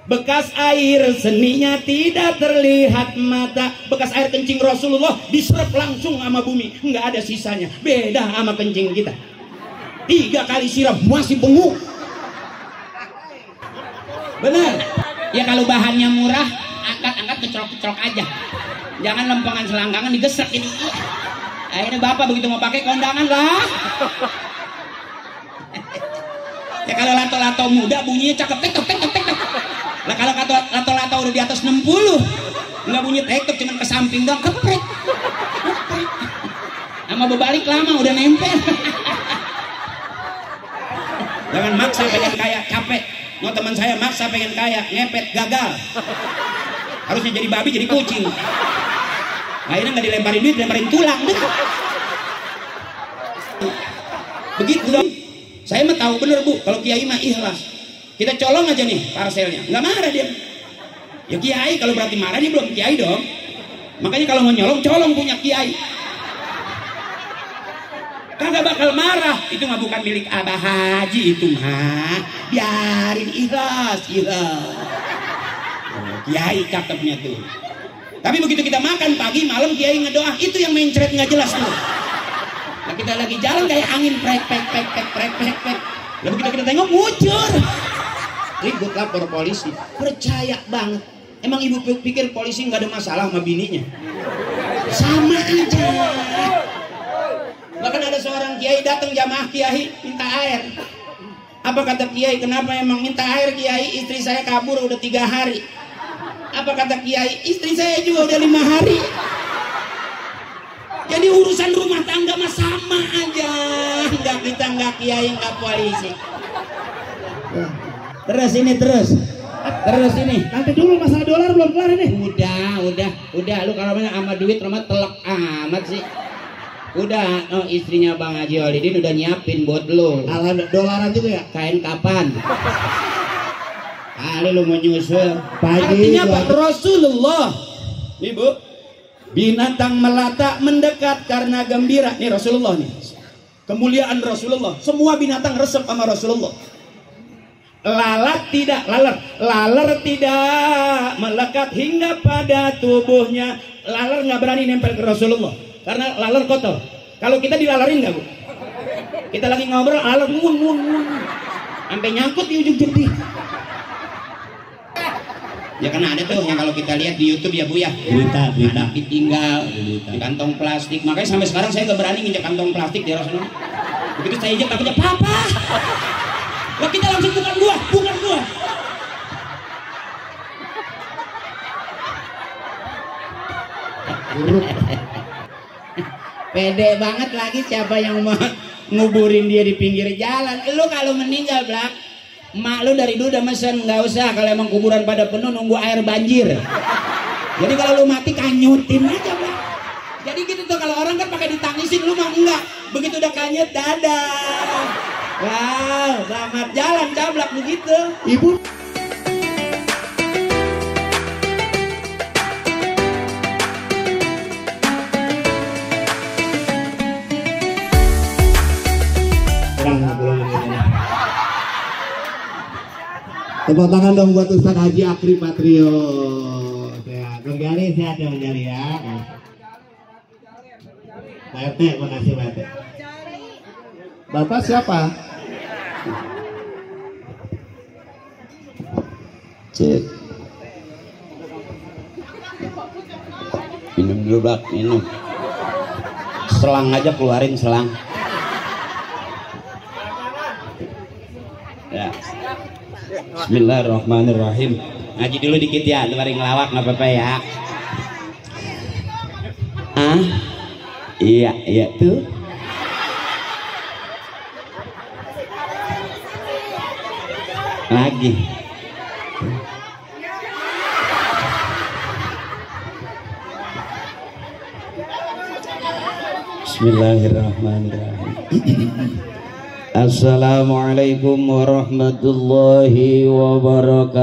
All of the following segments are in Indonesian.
Bekas air seninya tidak terlihat mata. Bekas air kencing Rasulullah diserap langsung sama bumi, nggak ada sisanya. Beda sama kencing kita, 3 kali siram masih benguk. Bener ya, kalau bahannya murah angkat-angkat kecelok-kecelok aja, jangan lempengan selangkangan digesek ini. Akhirnya bapak begitu mau pakai kondangan lah. Ya kalau lato-lato muda bunyinya cakep, tek tek tek tek. Lah kalau lato-lato udah di atas 60 nggak bunyi tek, cuman ke samping doang, keprek. Sama berbalik lama udah nempel. Jangan maksa pengen kaya, capek. Mau teman saya maksa pengen kaya, ngepet, gagal. Harusnya jadi babi jadi kucing. Akhirnya nggak dilemparin duit, dilemparin tulang. Begitu dong. Saya mah tahu bener Bu, kalau kiai mah ikhlas. Kita colong aja nih parselnya, nggak marah dia. Ya kiai kalau berarti marah dia belum kiai dong. Makanya kalau mau nyolong, colong punya kiai. Kagak bakal marah. Itu mah bukan milik Abah Haji, itu mah biarin ikhlas, ikhlas. Oh, kiai cakepnya tuh. Tapi begitu kita makan pagi malam kiai ngedoa, itu yang mencret nggak jelas tuh. Nah, kita lagi jalan kayak angin prek pek pek pek prek pek pek. Lalu begitu kita tengok muncul. Ribut lapor polisi. Percaya banget. Emang ibu pikir polisi nggak ada masalah sama bininya? Sama aja. Bahkan ada seorang kiai datang jamaah kiai minta air. Apa kata kiai? Kenapa emang minta air kiai? Istri saya kabur udah 3 hari. Apa kata kiai? Istri saya juga udah 5 hari. Jadi urusan rumah tangga mah sama aja. Enggak kita, enggak kiai, enggak polisi. Terus ini terus ini. Nanti dulu masalah dolar belum kelar ini. Udah. Lu kalau sama duit rumah telek amat sih. Udah, oh, istrinya Bang Haji Walidin udah nyiapin buat lu. Alah, dolaran itu ya? Kain kapan? Kali lu mau nyusul. Artinya apa? Rasulullah. Ibu, binatang melata mendekat karena gembira. Nih Rasulullah nih. Kemuliaan Rasulullah. Semua binatang resep sama Rasulullah. Lalat laler tidak melekat hingga pada tubuhnya. Laler nggak berani nempel ke Rasulullah karena laler kotor. Kalau kita dilalerin nggak Bu? Kita lagi ngobrol laler ngun sampai nyangkut di ujung jempol. Ya karena ada tuh yang kalau kita lihat di YouTube ya Bu ya, berita ditinggal di kantong plastik. Makanya sampai sekarang saya nggak berani nginjek kantong plastik di Rasulullah. Begitu saya injek takutnya papa. Lah kita langsung bukan gua. Pede banget lagi siapa yang mau nguburin dia di pinggir jalan. Lu kalau meninggal Blak, mak lu dari dulu udah mesen nggak usah, kalau emang kuburan pada penuh nunggu air banjir. Jadi kalau lu mati kanyutin aja Blak. Jadi gitu tuh, kalau orang kan pakai ditangisin, lu mah enggak. Begitu udah kanyut dadah. Wow, selamat jalan cablak begitu. Ibu tepuk tangan dong buat Ustaz Haji Akri Patrio. Sehat, bergali sehat ya menjadi ya. Pak RT, makasih Pak RT. Bapak siapa? Cek. Minum dulu Bak, minum. Selang aja keluarin selang. Ya. Bismillahirrahmanirrahim. Ngaji dulu dikit ya, mari ngelawak nggak apa-apa ya. Iya tuh. Lagi. Bismillahirrahmanirrahim. Assalamualaikum warahmatullahi wabarakatuh.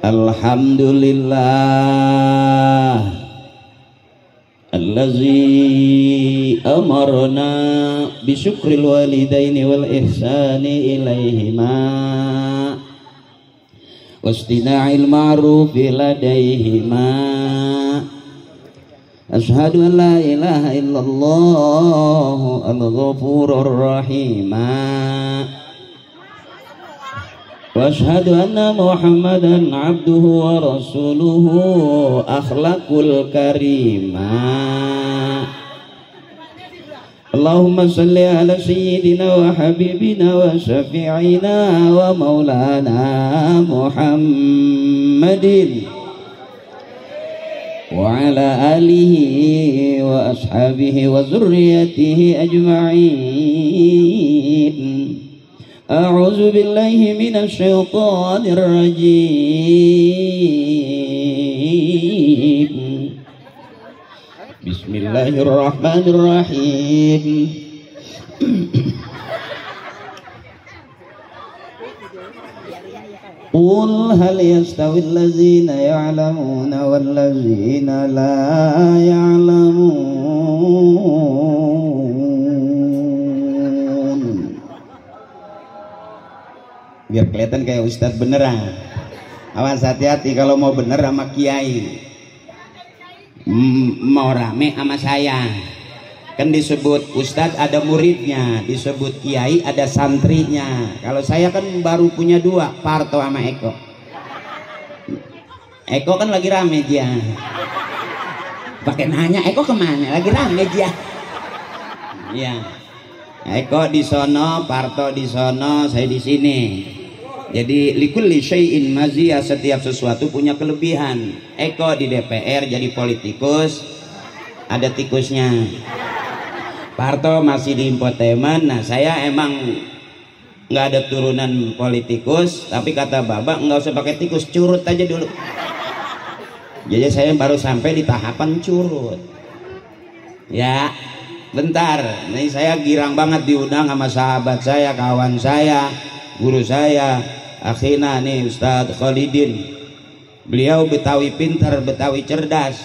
Alhamdulillah allazi amarna bisyukril walidaini wal ihsani ilaihima wastina'il ma'rufi ladaihima. Asyhadu an la ilaha illallah al-ghafurur rahim wa asyhadu anna muhammadan abduhu wa rasuluhu akhlaqul karimah. Allahumma salli ala sayyidina wa habibina wa syafi'ina wa maulana Muhammadin wa ala alihi wa ashabihi wa zurriyatihi ajma'in. A'udzu billahi minasy syaithanir rajim. Bismillahirrahmanirrahim. Qul hal yastawil ladzina ya'lamuna wal ladzina la ya'lamun. Biar kelihatan kayak ustadz beneran. Awas hati-hati kalau mau bener sama kiai. Mau rame sama saya kan disebut ustadz ada muridnya, disebut kiai ada santrinya. Kalau saya kan baru punya dua, Parto sama Eko. Eko kan lagi rame dia, pakai nanya Eko kemana, lagi rame dia ya. Eko di sono, Parto di sono, saya di sini. Jadi likulli syai'in maziyah, setiap sesuatu punya kelebihan. Eko di DPR jadi politikus, ada tikusnya. Parto masih di infotainment. Nah saya emang nggak ada turunan politikus, tapi kata Babak nggak usah pakai tikus, curut aja dulu. Jadi saya baru sampai di tahapan curut. Ya, bentar. Nih saya girang banget diundang sama sahabat saya, kawan saya, guru saya, akhina nih Ustadz Khalidin. Beliau Betawi pintar, Betawi cerdas.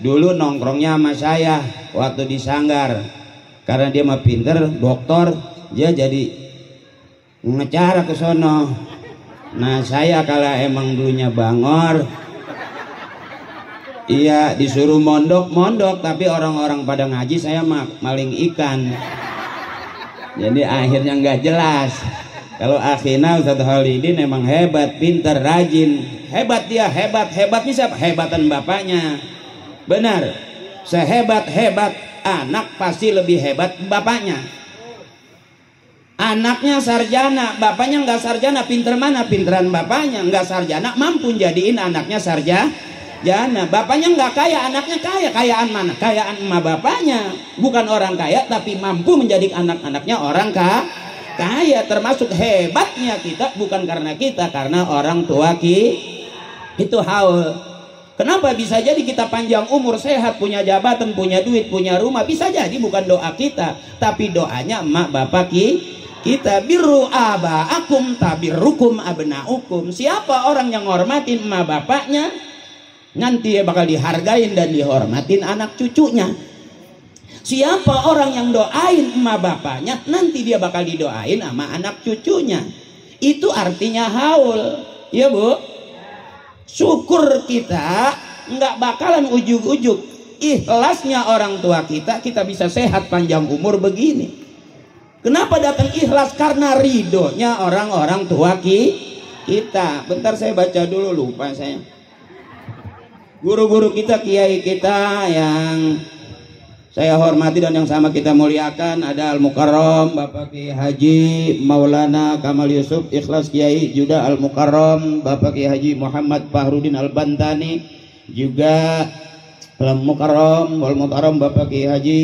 Dulu nongkrongnya sama saya waktu di Sanggar. Karena dia mah pintar, dokter, dia jadi ngecara ke sono. Nah saya kalau emang dulunya bangor, iya disuruh mondok, tapi orang-orang pada ngaji, saya maling ikan. Jadi akhirnya nggak jelas. Kalau akhirnya Ustadz Khalidin emang hebat, pintar, rajin. Hebat dia, hebatnya siapa? Hebatan bapaknya. Benar, sehebat-hebat anak pasti lebih hebat bapaknya. Anaknya sarjana, bapaknya nggak sarjana, pinter mana? Pinteran bapaknya. Nggak sarjana, mampu jadiin anaknya sarjana. Bapaknya nggak kaya, anaknya kaya. Kayaan mana? Kayaan emak bapaknya. Bukan orang kaya, tapi mampu menjadi anak-anaknya orang kaya. Termasuk hebatnya kita bukan karena kita, karena orang tua itu haul. Kenapa bisa jadi kita panjang umur, sehat, punya jabatan, punya duit, punya rumah? Bisa jadi bukan doa kita, tapi doanya emak bapak kita. Birru abaakum tabirrukum abnaukum. Siapa orang yang ngormatin emak bapaknya, nanti dia bakal dihargain dan dihormatin anak cucunya. Siapa orang yang doain emak bapaknya, nanti dia bakal didoain sama anak cucunya. Itu artinya haul, ya Bu. Syukur kita nggak bakalan ujug-ujug. Ikhlasnya orang tua kita bisa sehat panjang umur begini. Kenapa datang ikhlas? Karena ridhonya orang-orang tua kita. Bentar saya baca dulu, lupa saya. Guru-guru kita, kiai kita yang saya hormati dan yang sama kita muliakan, ada Al-Mukarram Bapak Kiai Haji Maulana Kamal Yusuf Ikhlas Kiai, juga Al-Mukarram Bapak Kiai Haji Muhammad Fahrudin Al-Bantani, juga Al-Mukarram Bapak Kiai Haji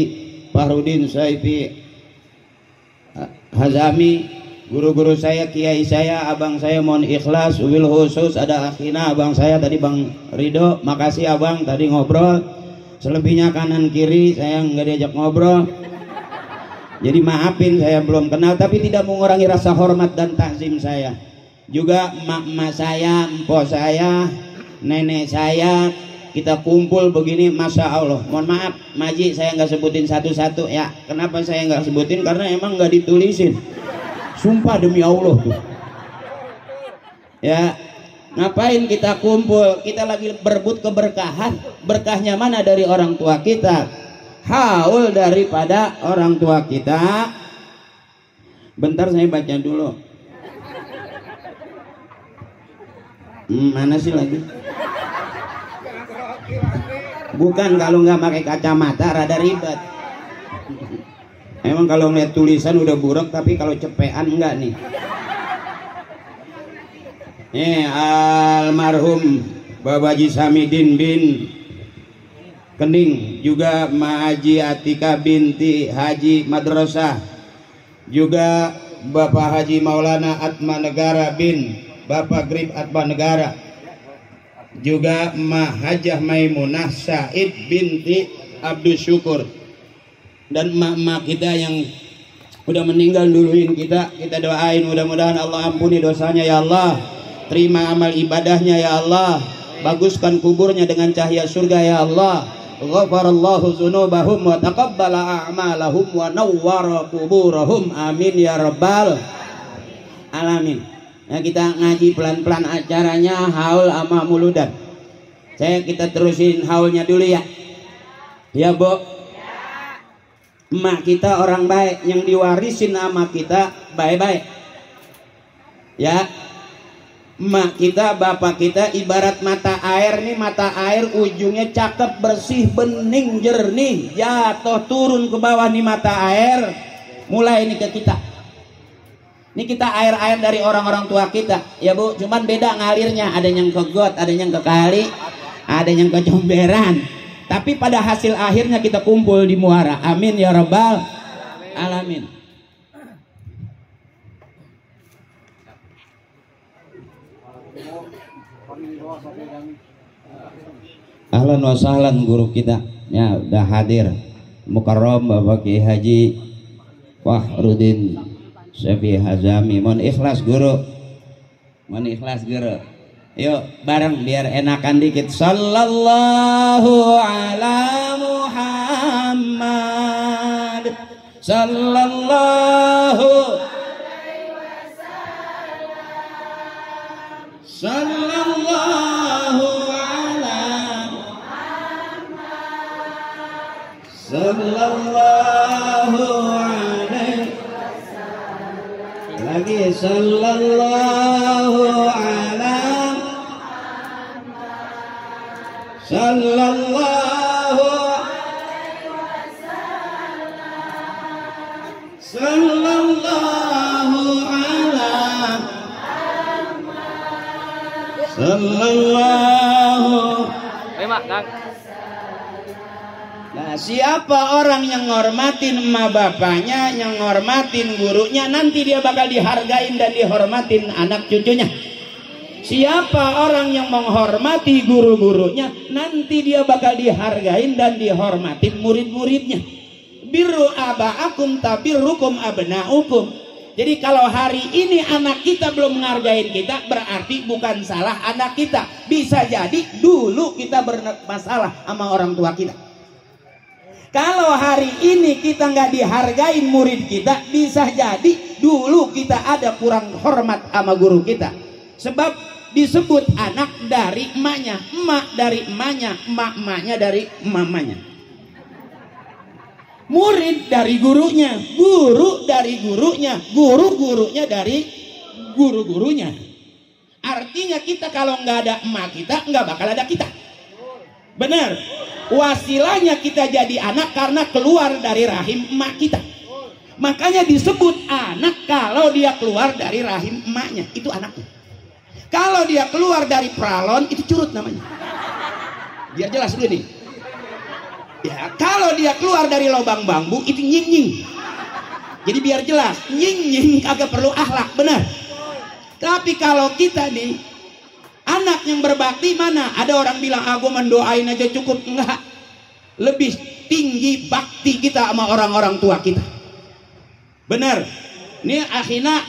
Fahrudin Saifi Hazami. Guru-guru saya, kiai saya, abang saya mohon ikhlas. Ubil khusus ada akhina abang saya tadi, Bang Ridho. Makasih abang tadi ngobrol. Selebihnya kanan kiri saya nggak diajak ngobrol. Jadi maafin, saya belum kenal, tapi tidak mengurangi rasa hormat dan takzim saya. Juga emak-emak saya, empok saya, nenek saya, kita kumpul begini, masya Allah. Mohon maaf, Maji, saya nggak sebutin satu-satu ya. Kenapa saya nggak sebutin? Karena emang nggak ditulisin. Sumpah demi Allah tuh. Ya, ngapain kita kumpul? Kita lagi berebut keberkahan. Berkahnya mana dari orang tua kita? Haul daripada orang tua kita. Bentar saya baca dulu. Mana sih lagi? Bukan, kalau nggak pakai kacamata rada ribet. Emang kalau ngeliat tulisan udah buruk, tapi kalau cepean enggak nih. Almarhum Bapak Haji Samidin bin Kending, juga Ma Haji Atika binti Haji Madrasah, juga Bapak Haji Maulana Atma Negara bin Bapak Grib Atma Negara, juga Ma Hajah Maimunah Said binti Abdul Syukur, dan emak-emak kita yang udah meninggal duluin kita doain mudah-mudahan Allah ampuni dosanya ya Allah, terima amal ibadahnya ya Allah, baguskan kuburnya dengan cahaya surga ya Allah, ghafarallahu dzunubahum wa taqabbala a'malahum wa nawwara kuburahum, amin ya rabbal alamin. Nah, kita ngaji pelan-pelan acaranya haul ama muludan. Kita terusin haulnya dulu ya. Ya, Bu. Emak kita orang baik, yang diwarisin sama kita baik-baik. Ya. Emak kita, bapak kita ibarat mata air nih, mata air ujungnya cakep, bersih, bening, jernih, jatuh turun ke bawah nih mata air. Mulai ini ke kita. Ini kita air-air dari orang-orang tua kita, ya Bu. Cuman beda ngalirnya, ada yang ke got, ada yang ke kali, ada yang ke comberan. Tapi pada hasil akhirnya kita kumpul di muara. Amin ya rabbal alamin. Ahlan wa sahlan guru kita, ya udah hadir. Mukarram Bapak Kiai Haji Fahrudin Syafi Hazami. Mohon ikhlas guru, mohon ikhlas guru. Yuk bareng biar enakan dikit. Sallallahu ala Muhammad, sallallahu alaihi wasallam, sallallahu ala Muhammad, sallallahu alaihi wasallam, lagi sallallahu ala sallallahu alaihi wasallam, sallallahu ala sallallahu. Nah, siapa orang yang ngormatin emak bapaknya, yang ngormatin gurunya, nanti dia bakal dihargain dan dihormatin anak cucunya. Siapa orang yang menghormati guru-gurunya, nanti dia bakal dihargain dan dihormatin murid-muridnya. Birru aba'akum tabirrukum abna'ukum. Jadi kalau hari ini anak kita belum menghargain kita, berarti bukan salah anak kita. Bisa jadi dulu kita bermasalah sama orang tua kita. Kalau hari ini kita nggak dihargain murid kita, bisa jadi dulu kita ada kurang hormat sama guru kita. Sebab disebut anak dari emaknya, emak dari emaknya, emak-emaknya dari mamanya, murid dari gurunya, guru dari gurunya, guru-gurunya dari guru-gurunya. Artinya kita kalau nggak ada emak kita, nggak bakal ada kita. Benar. Wasilahnya kita jadi anak karena keluar dari rahim emak kita. Makanya disebut anak kalau dia keluar dari rahim emaknya, itu anaknya. Kalau dia keluar dari pralon, itu curut namanya. Biar jelas dulu nih. Ya, kalau dia keluar dari lubang bambu, itu nying-nying. Jadi biar jelas, nying-nying kagak perlu akhlak, benar. Tapi kalau kita nih, anak yang berbakti mana? Ada orang bilang, aku mendoain aja cukup. Enggak. Lebih tinggi bakti kita sama orang-orang tua kita. Benar. Ini akhirnya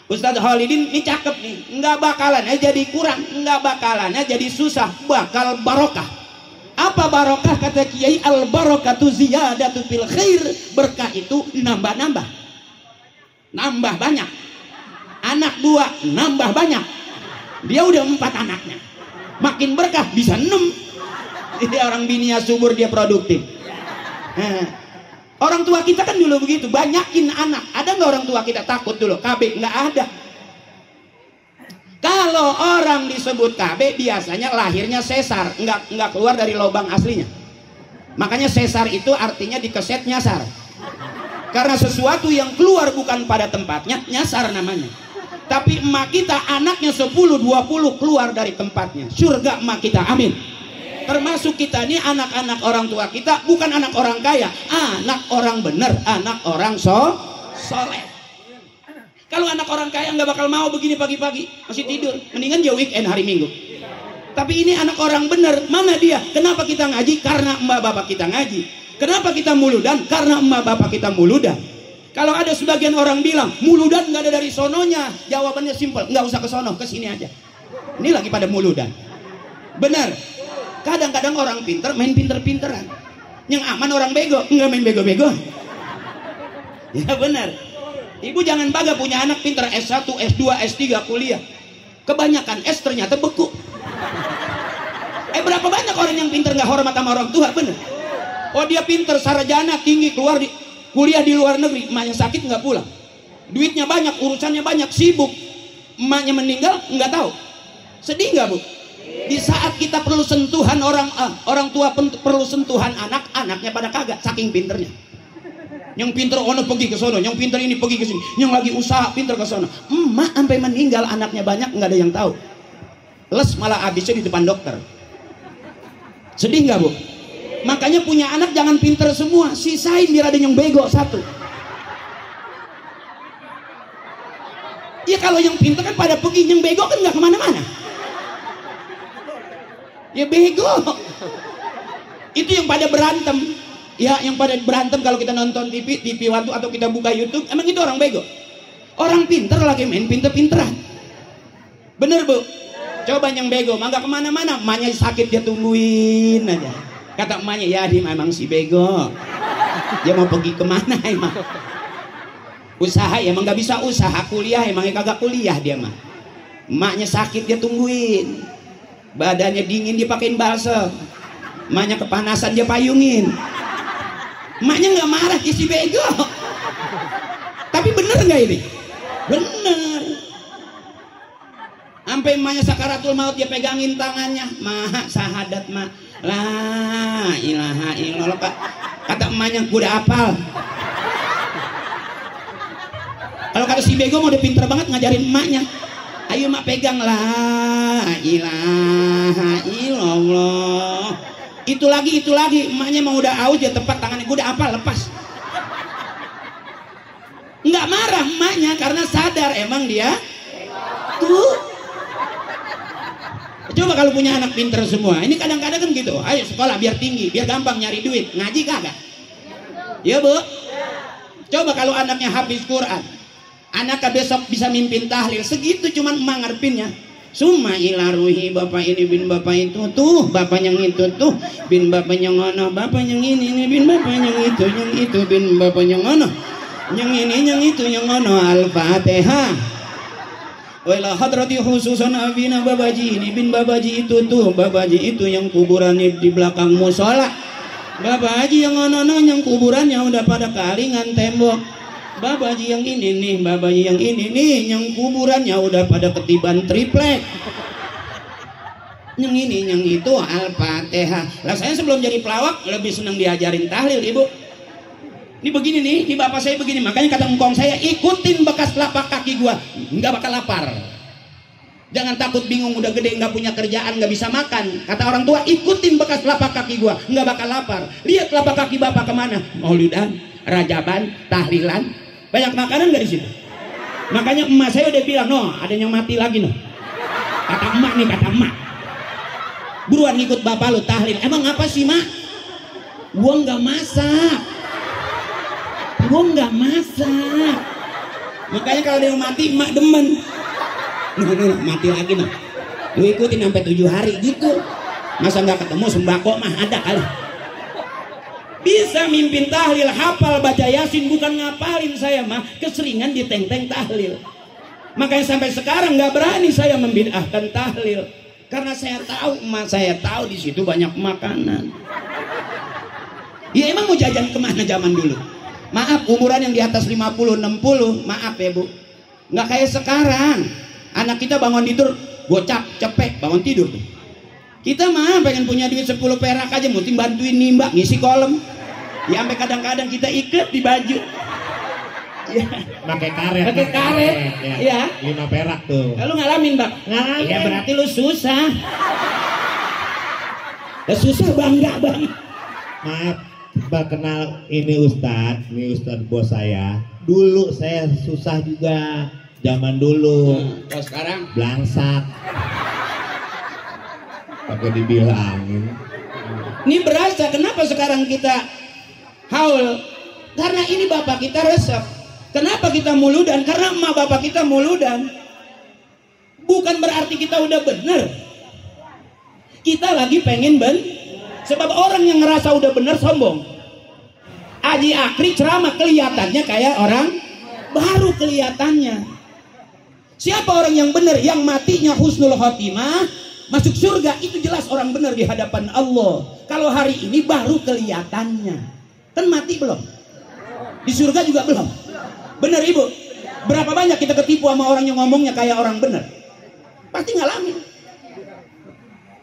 Ustadz Khalidin ini cakep nih, nggak bakalannya jadi kurang, nggak bakalannya jadi susah, bakal barokah. Apa barokah? Kata Kiai, al barokatu ziyadatu fil khair. Berkah itu nambah-nambah, nambah banyak. Anak 2 nambah banyak, dia udah 4 anaknya, makin berkah bisa 6. Jadi orang bininya subur, dia produktif. Orang tua kita kan dulu begitu, banyakin anak. Ada nggak orang tua kita takut dulu? KB nggak ada. Kalau orang disebut KB biasanya lahirnya sesar, nggak keluar dari lubang aslinya. Makanya sesar itu artinya dikeset nyasar. Karena sesuatu yang keluar bukan pada tempatnya, nyasar namanya. Tapi emak kita anaknya 10-20 keluar dari tempatnya. Surga emak kita, amin. Termasuk kita ini anak-anak orang tua kita bukan anak orang kaya, anak orang bener, anak orang soleh. Kalau anak orang kaya nggak bakal mau begini pagi-pagi masih tidur, mendingan dia weekend hari Minggu. Tapi ini anak orang bener, mana dia? Kenapa kita ngaji? Karena emak bapak kita ngaji. Kenapa kita muludan? Karena emak bapak kita muludan. Kalau ada sebagian orang bilang muludan nggak ada dari sononya, jawabannya simpel, nggak usah ke sono, ke sini aja. Ini lagi pada muludan. Benar. Kadang-kadang orang pinter main pinter-pinteran, yang aman orang bego, nggak main bego-bego. Ya benar. Ibu jangan bangga punya anak pinter S1, S2, S3 kuliah. Kebanyakan S ternyata beku. Berapa banyak orang yang pinter nggak hormat sama orang tua, bener. Oh dia pinter, sarjana tinggi, keluar kuliah di luar negeri, emaknya sakit nggak pulang, duitnya banyak, urusannya banyak, sibuk, emaknya meninggal nggak tahu. Sedih nggak bu? Di saat kita perlu sentuhan orang tua perlu sentuhan anaknya pada kagak, saking pinternya. Yang pinter ono pergi ke sono, yang pinter ini pergi ke sini, yang lagi usaha pinter ke sono. Emak sampai meninggal anaknya banyak nggak ada yang tahu. Les malah habisnya di depan dokter. Sedih nggak bu? Makanya punya anak jangan pinter semua, sisain biar ada yang bego satu. Ya kalau yang pinter kan pada pergi, yang bego kan nggak kemana-mana. Ya bego. Itu yang pada berantem. Ya yang pada berantem kalau kita nonton TV waktu atau kita buka YouTube, emang itu orang bego. Orang pinter lagi main pinter-pinteran. Bener bu? Coba yang bego, mah nggak kemana-mana, emaknya sakit dia tungguin aja. Kata emaknya, ya dia memang si bego. Dia mau pergi kemana emang? Usaha ya emang nggak bisa usaha, kuliah emangnya kagak kuliah dia mah. Emaknya sakit dia tungguin. Badannya dingin dia pakein balsem, emaknya kepanasan dia payungin. Emaknya nggak marah, si bego. Tapi bener nggak ini? Bener. Sampai emaknya sakaratul maut dia pegangin tangannya, mah sahadat mah, la ilaha illallah. Kata emaknya, gue udah hafal. Kalau kata si bego mau udah pinter banget ngajarin emaknya. Ayo mak pegang, la ilaha illallah. Itu lagi emaknya mau udah aus dia tepat tangannya, gue udah hafal, lepas. Nggak marah emaknya karena sadar emang dia tuh. Coba kalau punya anak pinter semua, ini kadang-kadang kan gitu, ayo sekolah biar tinggi, biar gampang nyari duit, ngaji kagak? Ya bu? Coba kalau anaknya habis Quran, anaknya besok bisa mimpin tahlil, segitu cuman emak ngarepinnya. Summa ila ruhi, bapak ini bin bapak itu tuh, bapak yang itu tuh, bin bapak yang ngono, bapak yang ini bin bapak yang itu bin bapak yang ngono, yang ini yang itu yang ngono. Al-Fatihah. Wala hadrati khususan abina babaji ini bin babaji itu tuh, babaji itu yang kuburannya di belakang musola, babaji yang ngono yang kuburannya udah pada kalingan tembok, babaji yang ini nih, babaji yang ini nih yang kuburannya udah pada ketiban triplek, yang ini yang itu. Al-Fatihah. Lah saya sebelum jadi pelawak lebih senang diajarin tahlil ibu. Ini begini nih, di bapak saya begini, makanya kata engkong saya, ikutin bekas telapak kaki gua, nggak bakal lapar. Jangan takut bingung, udah gede nggak punya kerjaan, nggak bisa makan. Kata orang tua, ikutin bekas telapak kaki gua, nggak bakal lapar. Lihat telapak kaki bapak kemana? Maulidan, rajaban, tahlilan, banyak makanan nggak di situ? Makanya emak saya udah bilang, no, ada yang mati lagi no. Kata emak nih, kata emak, buruan ngikut bapak lu tahlil. Emang apa sih mak? Gua nggak masak. Gua nggak masak. Makanya kalau dia mati emak demen. Mati lagi nah. Lu ikutin sampai 7 hari gitu. Masa nggak ketemu sembako mah ada kali. Bisa mimpin tahlil, hafal baca Yasin, bukan ngapalin saya mah, keseringan diteng-teng tahlil. Makanya sampai sekarang nggak berani saya membid'ahkan tahlil, karena saya tahu emak saya tahu di situ banyak makanan. Ya emang mau jajan kemana zaman dulu? Maaf, umuran yang di atas 50, 60, maaf ya bu, nggak kayak sekarang. Anak kita bangun tidur gocap, cepek, bangun tidur. Kita mah pengen punya duit 10 perak aja, mesti bantuin nimba, ngisi kolom. Ya sampai kadang-kadang kita ikat di baju. Ya. Pakai karet. Pakai karet. Ya. 5 perak tuh. Lalu ngalamin, Bang? Ngalamin. Ya berarti lu susah. Ya susah bangga, Bang. Maaf, Mbak kenal ini Ustadz bos saya. Dulu saya susah juga, zaman dulu. Kalau sekarang blangsak. Pakai dibilangin. Ini berasa kenapa sekarang kita haul? Karena ini bapak kita resep. Kenapa kita muludan? Karena emak bapak kita muludan. Bukan berarti kita udah bener. Kita lagi pengen sebab orang yang ngerasa udah bener sombong. Aji Akri ceramah kelihatannya kayak orang baru kelihatannya. Siapa orang yang bener? Yang matinya husnul khotimah, masuk surga, itu jelas orang bener di hadapan Allah. Kalau hari ini baru kelihatannya, kan mati belum? Di surga juga belum. Bener ibu? Berapa banyak kita ketipu sama orang yang ngomongnya kayak orang bener? Pasti ngalamin.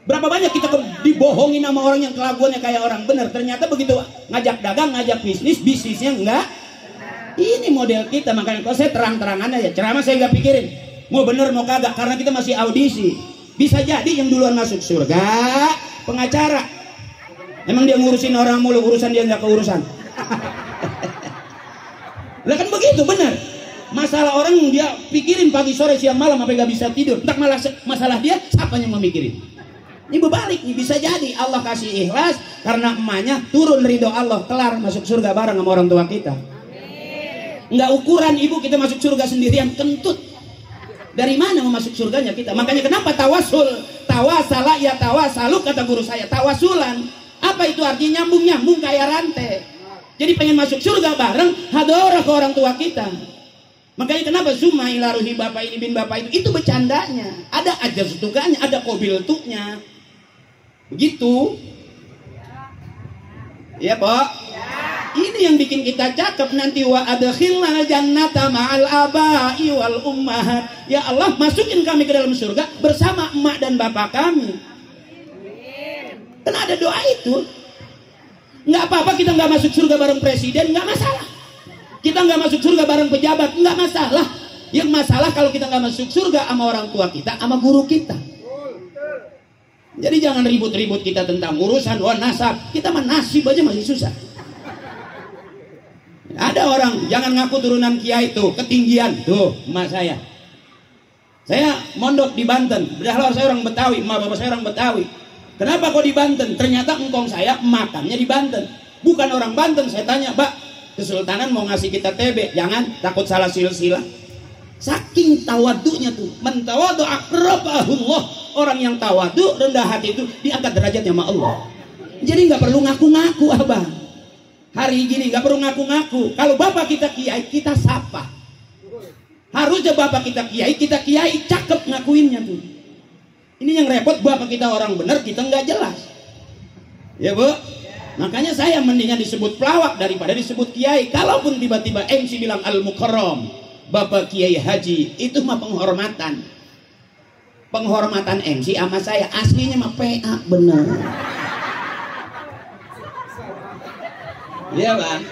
Berapa banyak kita dibohongin sama orang yang kelakuannya kayak orang bener, ternyata begitu ngajak dagang, ngajak bisnis, bisnisnya enggak. Ini model kita. Makanya kalau saya terang-terangan aja, ceramah saya nggak pikirin mau bener mau kagak, karena kita masih audisi. Bisa jadi yang duluan masuk surga pengacara. Emang dia ngurusin orang mulu, urusan dia nggak keurusan. Lah kan begitu, bener. Masalah orang dia pikirin pagi sore siang malam sampai nggak bisa tidur. Entar malah masalah dia siapa yang memikirin? Ini berbalik nih, bisa jadi Allah kasih ikhlas karena emaknya turun ridho Allah, kelar masuk surga bareng sama orang tua kita. Nggak ukuran ibu kita masuk surga sendirian, kentut. Dari mana mau masuk surganya kita? Makanya kenapa tawasul? Tawasala ya tawasalu, kata guru saya, tawasulan. Apa itu artinya? Nyambung kayak rantai. Jadi pengen masuk surga bareng, hadorah ke orang tua kita. Makanya kenapa summa ila ruhi bapak ini bin bapak itu bercandanya. Ada aja setukanya, ada kobil tuknya. Begitu. Ya, Pak. Ini yang bikin kita cakep nanti, wa adkhilna jannata ma'al aba'i wal ummahat. Ya Allah, masukin kami ke dalam surga bersama emak dan bapak kami. Kan ada doa itu. Nggak apa-apa kita nggak masuk surga bareng presiden, nggak masalah. Kita nggak masuk surga bareng pejabat, nggak masalah. Yang masalah kalau kita nggak masuk surga sama orang tua kita, sama guru kita. Jadi jangan ribut-ribut kita tentang urusan nasab. Kita mah nasib aja masih susah. Ada orang jangan ngaku turunan kiai tuh, ketinggian tuh emak saya. Saya mondok di Banten, padahal saya orang Betawi, emak bapak saya orang Betawi. Kenapa kok di Banten? Ternyata engkong saya makannya di Banten. Bukan orang Banten. Saya tanya, Pak, Kesultanan mau ngasih kita TB, jangan takut salah silsilah. Saking tawadunya tuh, mentawadu akrabahullah. Orang yang tawadu, rendah hati itu diangkat derajatnya sama Allah. Jadi nggak perlu ngaku-ngaku, abang. Hari gini nggak perlu ngaku-ngaku. Kalau bapak kita kiai, kita sapa. Harusnya bapak kita kiai cakep ngakuinnya tuh. Ini yang repot, bapak kita orang benar, kita nggak jelas. Ya bu, makanya saya mendingan disebut pelawak daripada disebut kiai. Kalaupun tiba-tiba MC bilang al-mukarram, bapak kiai haji, itu mah penghormatan. Penghormatan MC sama saya, aslinya mah PA bener. Ya bang,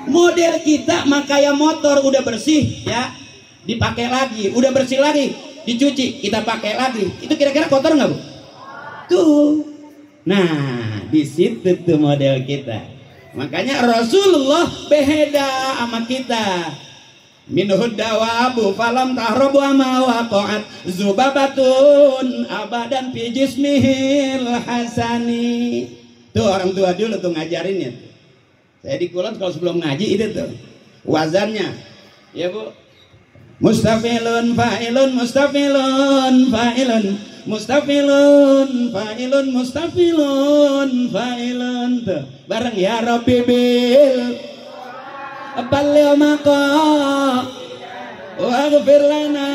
model kita mah kayak motor, udah bersih ya, dipakai lagi, udah bersih lagi, dicuci, kita pakai lagi. Itu kira-kira kotor nggak bu? Tuh, nah di situ tuh model kita. Makanya Rasulullah beda sama kita. Minhud dawabu falam tahrobu ama waqa'at zubabatun abadan fi jismihil hasani. Tuh orang tua dulu tuh ngajarinnya. Saya di Kulon kalau sebelum ngaji itu tuh wazannya Ya Bu. Mustafilun fa'ilun mustafilun fa'ilun mustafilun fa'ilun mustafilun fa'ilun tuh. Bareng ya Rabbi bil balil maqa waghfir lana.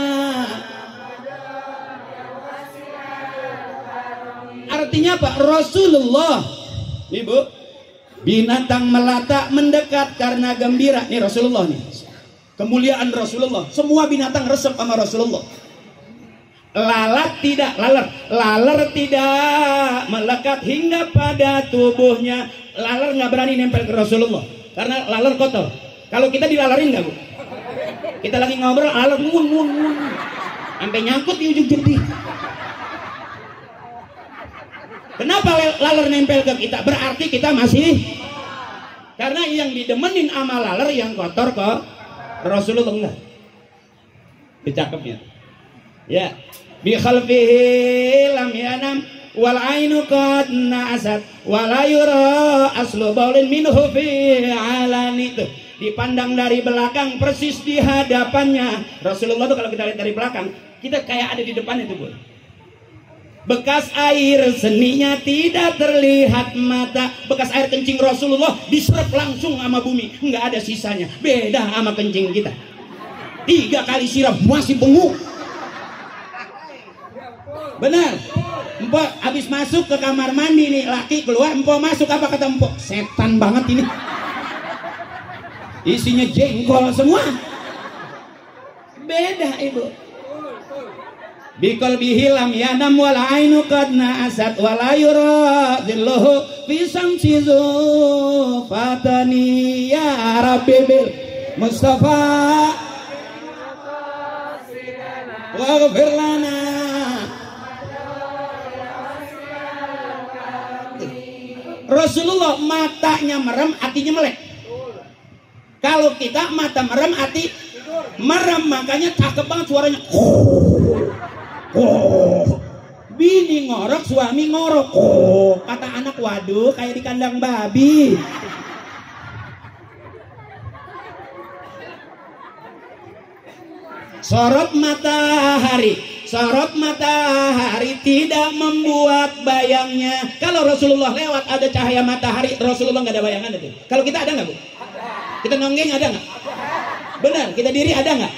Artinya Pak Rasulullah, Ibu, binatang melata mendekat karena gembira. Nih Rasulullah nih, kemuliaan Rasulullah. Semua binatang resep sama Rasulullah. Lalat laler tidak melekat hingga pada tubuhnya. Laler nggak berani nempel ke Rasulullah karena laler kotor. Kalau kita dilalerin nggak Bu? Kita lagi ngobrol, laler ngun sampai nyangkut di ujung jari. Kenapa laler nempel ke kita? Berarti kita masih, karena yang didemenin sama laler yang kotor ke Rasulullah enggak. Dicakepnya. Ya. Bi khalfihi lam yanam wal ainu qad na'asat wa la yura aslu baulin minhu fi alani. Dipandang dari belakang persis di hadapannya. Rasulullah tuh kalau kita lihat dari belakang, kita kayak ada di depan itu, Bu. Bekas air seninya tidak terlihat mata. Bekas air kencing Rasulullah diserap langsung sama bumi, nggak ada sisanya. Beda sama kencing kita. 3 kali siram masih benguk. Benar. Empok habis masuk ke kamar mandi nih, laki keluar, empok masuk, apa kata empok? Setan banget ini. Isinya jengkol semua. Beda Ibu. Bikol bihilam yanam wal ainu qad na'asat wa la yura dhilluhu fi samsizu fatani ya Rabbi bil Mustafa waghfir lana. Rasulullah matanya merem, hatinya melek. Kalau kita mata merem, hati merem, makanya cakep banget suaranya. Bini ngorok, suami ngorok. Kata anak, waduh kayak di kandang babi. Sorot matahari tidak membuat bayangnya. Kalau Rasulullah lewat ada cahaya matahari, Rasulullah nggak ada bayangan itu. Kalau kita ada nggak Bu? Kita nonggeng ada nggak? Benar, kita diri ada nggak?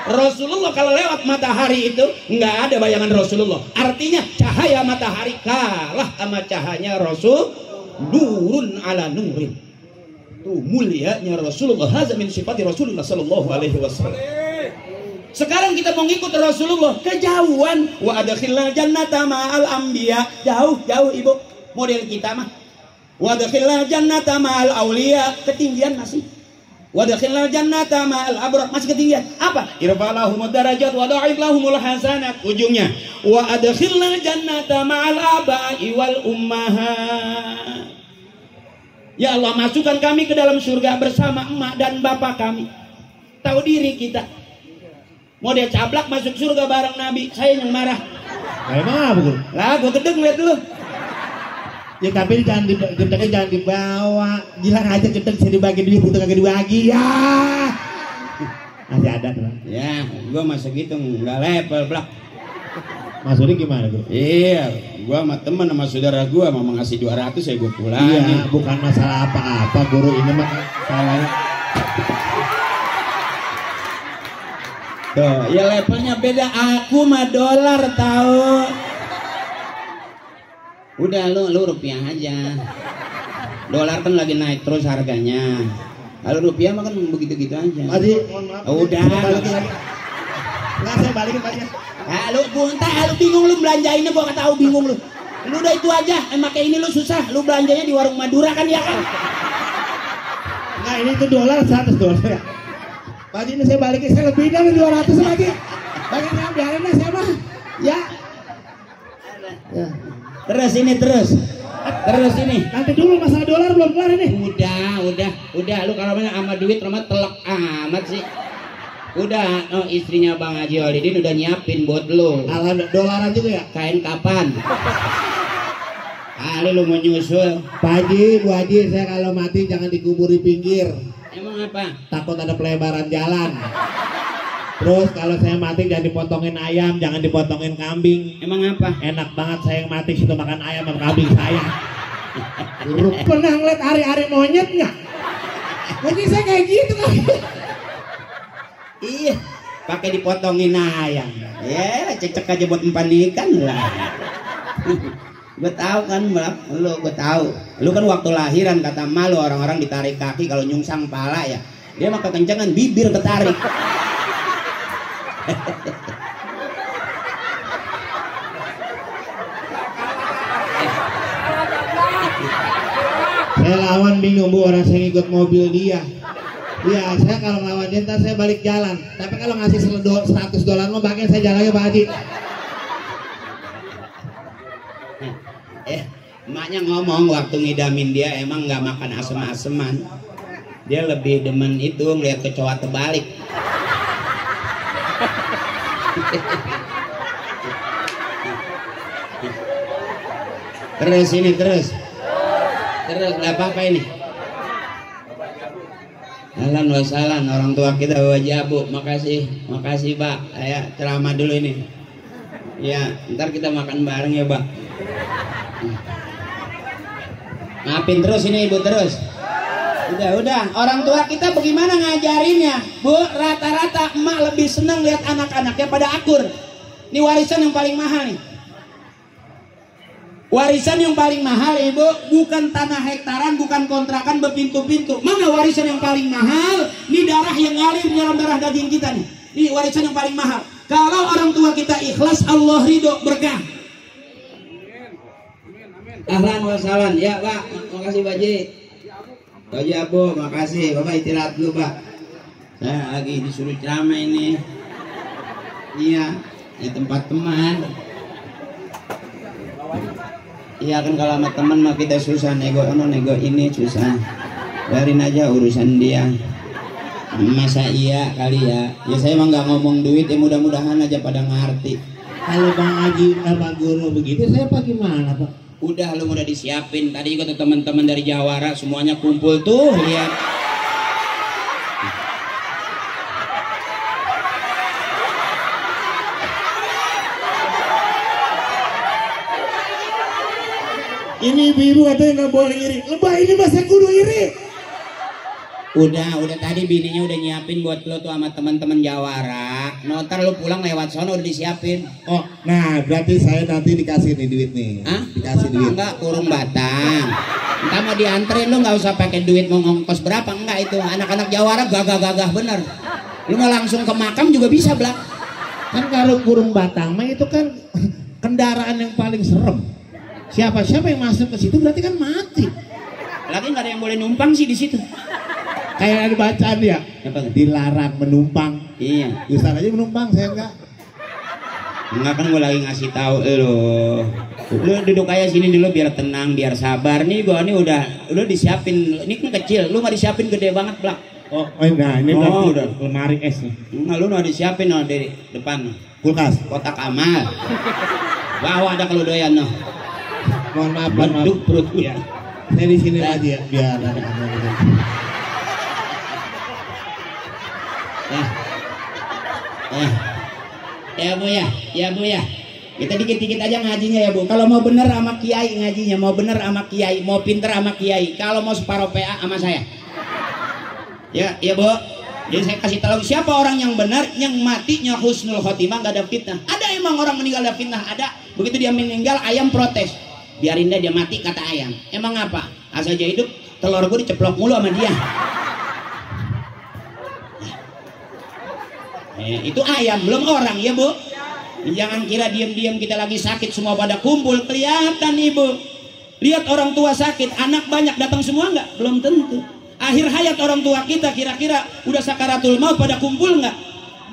Rasulullah kalau lewat matahari itu nggak ada bayangan Rasulullah. Artinya cahaya matahari kalah sama cahayanya Rasul. Nurun ala nurin. Tuh mulianya Rasulullah. Hadza min sifati Rasulullah sallallahu alaihi wasallam. Sekarang kita mau ngikut Rasulullah, kejauhan. Wa adkhilnal jannata ma'al anbiya. Jauh Ibu. Model kita mah. Wa adkhilnal jannata ma'al auliya. Ketinggian masih. Wa adkhilnal jannata ma'al abrar, masih ketinggian. Apa? Irfa'lahumud darajat wa da'if lahumul hasanat. Ujungnya wa adkhilnal jannata ma'al aba'i wal ummahat. Ya Allah, masukkan kami ke dalam surga bersama emak dan bapak kami. Tahu diri kita. Mau dia cablak masuk surga bareng Nabi, saya yang marah. Emang apa Bu? Lah, gua gedeng lihat dulu. Ya tapi gentengnya jangan dibawa. Gila aja genteng bisa dibagi duit, butuh kagak dibagi ya. Masih ada tuh. Ya, gua masa gitu nggak level blak. Maksudnya gimana tuh? Iya, gua sama teman sama saudara gua mau ngasih 200 ya gua pulang. Iya, bukan masalah apa-apa guru, ini mah salahnya. Tuh, ya levelnya beda. Aku mah dolar tahu. Udah lu rupiah aja. Dolar kan lagi naik terus harganya. Kalau rupiah mah kan begitu-gitu aja. Aji, mohon maaf. Udah. Balikin lagi. Nggak, saya balikin Pak ya. Lu bunta, lu bingung lu belanjainnya, gua nggak tahu bingung lu. Lu udah itu aja, pakai ini lu susah. Lu belanjanya di warung Madura kan ya kan? Nah ini tuh dolar $100 ya. Pak Haji, ini saya balikin, saya lebih dari 200 lagi. Bagaimana biarin lah saya mah. Ya. Terus ini. Nanti dulu masalah dolar belum kelar ini. Udah. Lu kalau sama duit rumah telek amat sih. Udah, istrinya Bang Haji Walidin udah nyiapin buat lu. Alhamdulillah, dolaran juga ya? Kain kapan? Lu mau nyusul. Pak Haji, Bu Haji, saya kalau mati jangan dikubur di pinggir. Emang Kenapa? Takut ada pelebaran jalan. Terus kalau saya mati jangan dipotongin ayam, jangan dipotongin kambing. Emang apa? Enak banget saya yang mati situ makan ayam sama kambing saya. Lu pernah ngeliat hari-hari monyet nggak? Jadi saya kayak gitu kan. Iya, pakai dipotongin ayam. Ya, cecek aja buat umpan ikan lah. Gue tahu kan, gue tahu. Lu kan waktu lahiran kata malu orang-orang ditarik kaki kalau nyungsang pala ya. Dia mah kekencangan bibir ketarik. Saya lawan bingung bu, orang saya ikut mobil dia. Iya, saya kalau lawan dia ntar saya balik jalan. Tapi kalau ngasih $100 mau bagian saya jalan lagi Pak Haji. Emaknya ngomong waktu ngidamin dia emang nggak makan asem-aseman. Dia lebih demen itu ngeliat kecoa terbalik. Terus ini terus nggak apa-apa ini. Ahlan wa sahlan orang tua kita wajabu. Makasih Pak. Saya ceramah dulu ini. Ya, ntar kita makan bareng ya Pak. Maafin terus ini Ibu terus. Udah. Orang tua kita bagaimana ngajarinnya? Bu, rata-rata emak lebih senang lihat anak-anaknya pada akur. Ini warisan yang paling mahal nih. Warisan yang paling mahal Ibu bukan tanah hektaran, bukan kontrakan berpintu-pintu. Mana warisan yang paling mahal? Ini darah yang ngalir dalam darah daging kita nih. Ini warisan yang paling mahal. Kalau orang tua kita ikhlas, Allah ridho, berkah. Ahlan wa sahlan. Ya Pak, makasih Pak Haji. Pak Haji Abu, makasih. Bapak istirahat dulu Pak. Saya lagi disuruh ceramah ini. Iya, di tempat teman. Iya kan kalau sama teman mah kita susah nego ini susah. Biarin aja urusan dia. Masa iya kali ya. Ya saya emang nggak ngomong duit ya mudah-mudahan aja pada ngerti. Kalau Bang Haji sama guru begitu saya apa gimana Pak? Udah lu udah disiapin. Tadi juga teman-teman dari Jawara semuanya kumpul tuh lihat. Ini ibu katanya nggak boleh iri. Lebah ini masa kudu iri. Udah tadi bininya udah nyiapin buat lo tuh sama teman-teman Jawara. Ntar lo pulang lewat sono udah disiapin. Oh, nah berarti saya nanti dikasih nih duit nih. Hah? Dikasih duit. Enggak, kurung batang. Entah mau dianterin lo nggak usah pakai duit mau ngongkos berapa enggak itu. Anak-anak Jawara gagah-gagah bener. Lo mau langsung ke makam juga bisa Blak. Kan kalau kurung batang mah itu kan kendaraan yang paling serem. Siapa-siapa yang masuk ke situ berarti kan mati. Lagi nggak ada yang boleh numpang sih di situ. Kayak ada bacaan ya. Apa? Dilarang menumpang. Iya. Bisa aja menumpang, saya enggak. Enggak kan gue lagi ngasih tahu lo. Lu duduk aja sini dulu biar tenang, biar sabar. Nih gua nih udah disiapin. Ini kan kecil, lu nggak disiapin gede banget Blak. Oh, nah ini udah lemari es nih. Nah, lu udah disiapin dari depan. Kulkas. Kotak amal. Bawa ada kalau doyan no. Mohon maaf, Beduk perut ya. Saya di sini aja ya, biar ada kamu. Ya bu ya. Kita dikit-dikit aja ngajinya ya Bu. Kalau mau bener sama kiai ngajinya, mau bener sama kiai, mau pinter sama kiai. Kalau mau separuh PA sama saya. Ya Bu. Jadi saya kasih tahu siapa orang yang benar, yang matinya husnul khotimah, nggak ada fitnah. Ada emang orang meninggal ada fitnah, ada. Begitu dia meninggal ayam protes. Biarin dia mati kata ayam. Emang apa? Asal dia hidup, telur gue diceplok mulu sama dia. Itu ayam, belum orang ya Bu. Jangan kira diam-diam kita lagi sakit semua pada kumpul. Kelihatan Ibu. Lihat orang tua sakit, anak banyak datang semua nggak? Belum tentu. Akhir hayat orang tua kita kira-kira udah sakaratul maut pada kumpul nggak?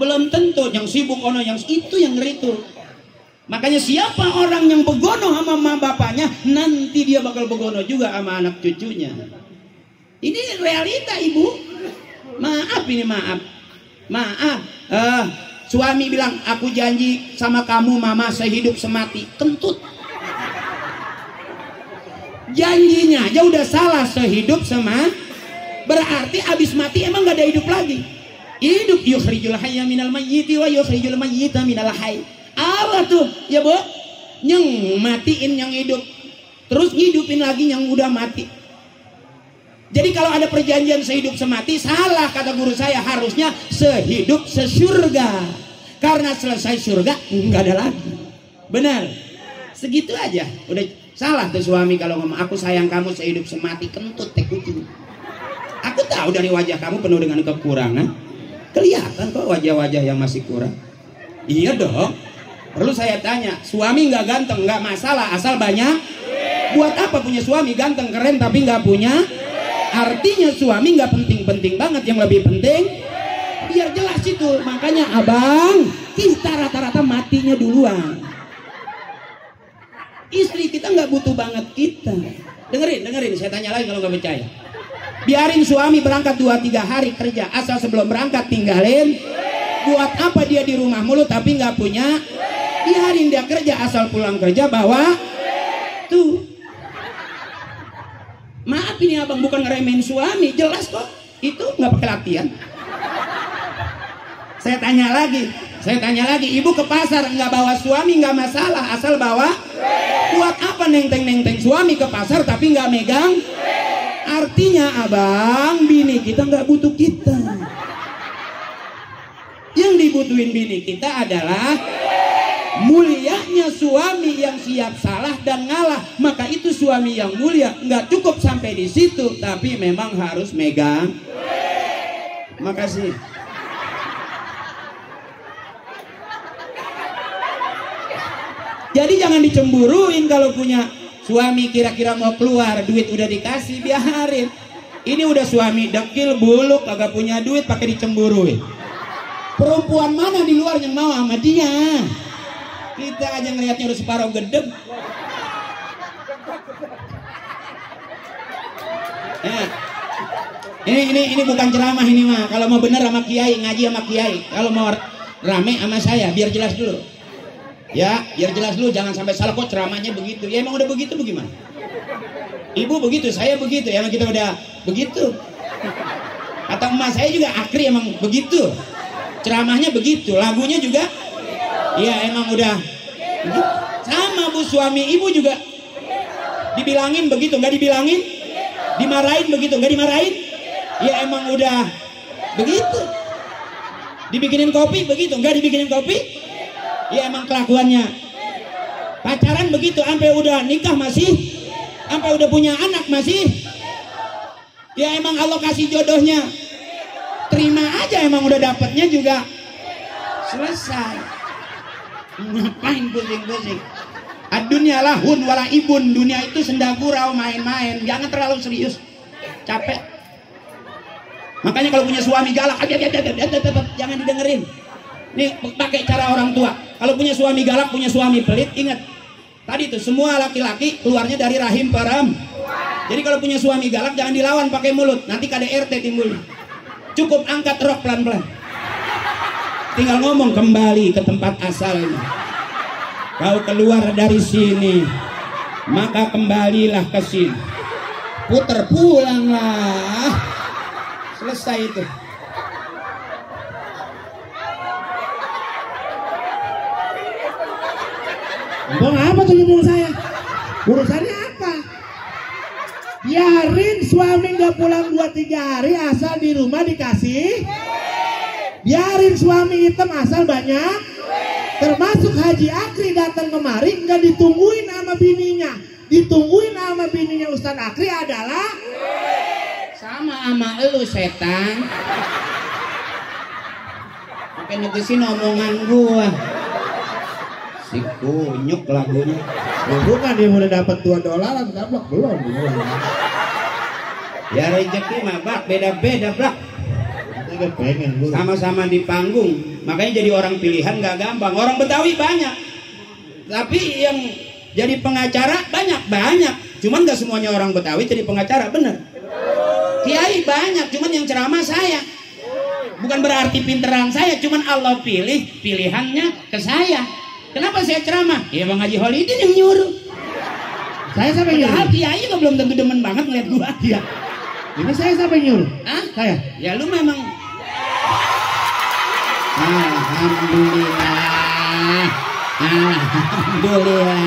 Belum tentu. Yang sibuk ono yang itu yang ngeri tuh. Makanya siapa orang yang begono sama mama bapaknya, nanti dia bakal begono juga sama anak cucunya. Ini realita Ibu. Maaf ini maaf. Suami bilang, aku janji sama kamu mama sehidup semati. Kentut. Janjinya aja udah salah, sehidup semati. Berarti abis mati emang gak ada hidup lagi. Hidup yukhrijul hayya minal mayyiti wa yukhrijul mayyita minal hayy. Apa tuh ya Bu? Yang matiin yang hidup, terus ngidupin lagi yang udah mati. Jadi kalau ada perjanjian sehidup semati, salah kata guru saya, harusnya sehidup sesurga. Karena selesai surga nggak ada lagi. Benar. Segitu aja. Udah salah tuh suami kalau ngomong aku sayang kamu sehidup semati, kentut teh kucing. Aku tahu dari wajah kamu penuh dengan kekurangan. Kelihatan kok wajah-wajah yang masih kurang. Iya dong. Perlu saya tanya, suami nggak ganteng nggak masalah asal banyak. Buat apa punya suami ganteng keren tapi nggak punya? Artinya suami nggak penting-penting banget, yang lebih penting biar jelas itu. Makanya abang, kita rata-rata matinya duluan. Istri kita nggak butuh banget kita. Dengerin, saya tanya lagi kalau nggak percaya. Biarin suami berangkat 2-3 hari kerja, asal sebelum berangkat tinggalin. Buat apa dia di rumah mulu tapi nggak punya? Biarin dia kerja, asal pulang kerja bawa tuh. Maaf ini abang bukan ngeremehin suami, jelas kok itu nggak pakai latihan. Saya tanya lagi, ibu ke pasar nggak bawa suami nggak masalah, asal bawa. Buat apa nenteng suami ke pasar tapi nggak megang? Artinya abang, bini kita nggak butuh kita. Yang dibutuhin bini kita adalah mulianya suami yang siap salah dan ngalah. Maka itu suami yang mulia. Nggak cukup sampai di situ, tapi memang harus megang. Makasih. Jadi jangan dicemburuin kalau punya suami kira-kira mau keluar, duit udah dikasih, biarin. Ini udah suami dekil, buluk, kagak punya duit, pakai dicemburuin. Perempuan mana di luar yang mau sama dia? Kita aja ngelihatnya udah separuh gedeg. Nah, ini bukan ceramah ini mah. Kalau mau bener sama kiai, ngaji sama kiai. Kalau mau rame sama saya, biar jelas dulu. Ya, biar jelas dulu, jangan sampai salah kok ceramahnya begitu. Ya emang udah begitu bagaimana? Ibu begitu, saya begitu. Ya emang kita udah begitu. Kata emak saya juga Akri emang begitu. Ceramahnya begitu, lagunya juga. Ya emang udah begitu. Sama Bu, suami ibu juga dibilangin begitu, nggak dibilangin? Dimarahin begitu, nggak dimarahin? Ya emang udah begitu. Dibikinin kopi begitu, nggak dibikinin kopi? Ya emang kelakuannya. Pacaran begitu, sampai udah nikah masih, sampai udah punya anak masih. Ya emang Allah kasih jodohnya, terima aja, emang udah dapetnya juga selesai. Ngapain pusing-pusing? Ad-dunya lahun wala ibun. Dunia itu senda gurau, main-main. Jangan terlalu serius, capek. Makanya kalau punya suami galak, jangan didengerin. Nih pakai cara orang tua. Kalau punya suami galak, punya suami pelit, ingat tadi tuh, semua laki-laki keluarnya dari rahim perempuan. Jadi kalau punya suami galak jangan dilawan pakai mulut, nanti KDRT timbul. Cukup angkat rok pelan-pelan, tinggal ngomong, kembali ke tempat asalnya. Kau keluar dari sini, maka kembalilah ke sini. Puter pulanglah, selesai itu. Bang, apa tuh ngomong saya? Urusannya apa? Biarin suami nggak pulang 2-3 hari, asal di rumah dikasih. Biarin suami hitam asal banyak. Termasuk Haji Akri datang kemari nggak ditungguin sama bininya. Ditungguin sama bininya Ustadz Akri adalah sama elu setan. Pakai negesin omongan gua. Si kunyuk lagunya. Bukan dia udah dapat $2 dapat belum? Ya rezeki mah bak, beda-beda bak. Sama-sama di panggung, makanya jadi orang pilihan nggak gampang. Orang Betawi banyak, tapi yang jadi pengacara banyak. Cuman nggak semuanya orang Betawi jadi pengacara, bener. Kiai banyak, cuman yang ceramah saya. Bukan berarti pinteran saya, cuman Allah pilih pilihannya ke saya. Kenapa saya ceramah? Ya Bang Haji Holidin yang nyuruh. Saya sampai nyuruh. Kiai juga belum tentu demen banget ngeliat gua. Iya. Ini saya sampai nyuruh. Hah? Saya. Ya lu memang. Alhamdulillah. Alhamdulillah.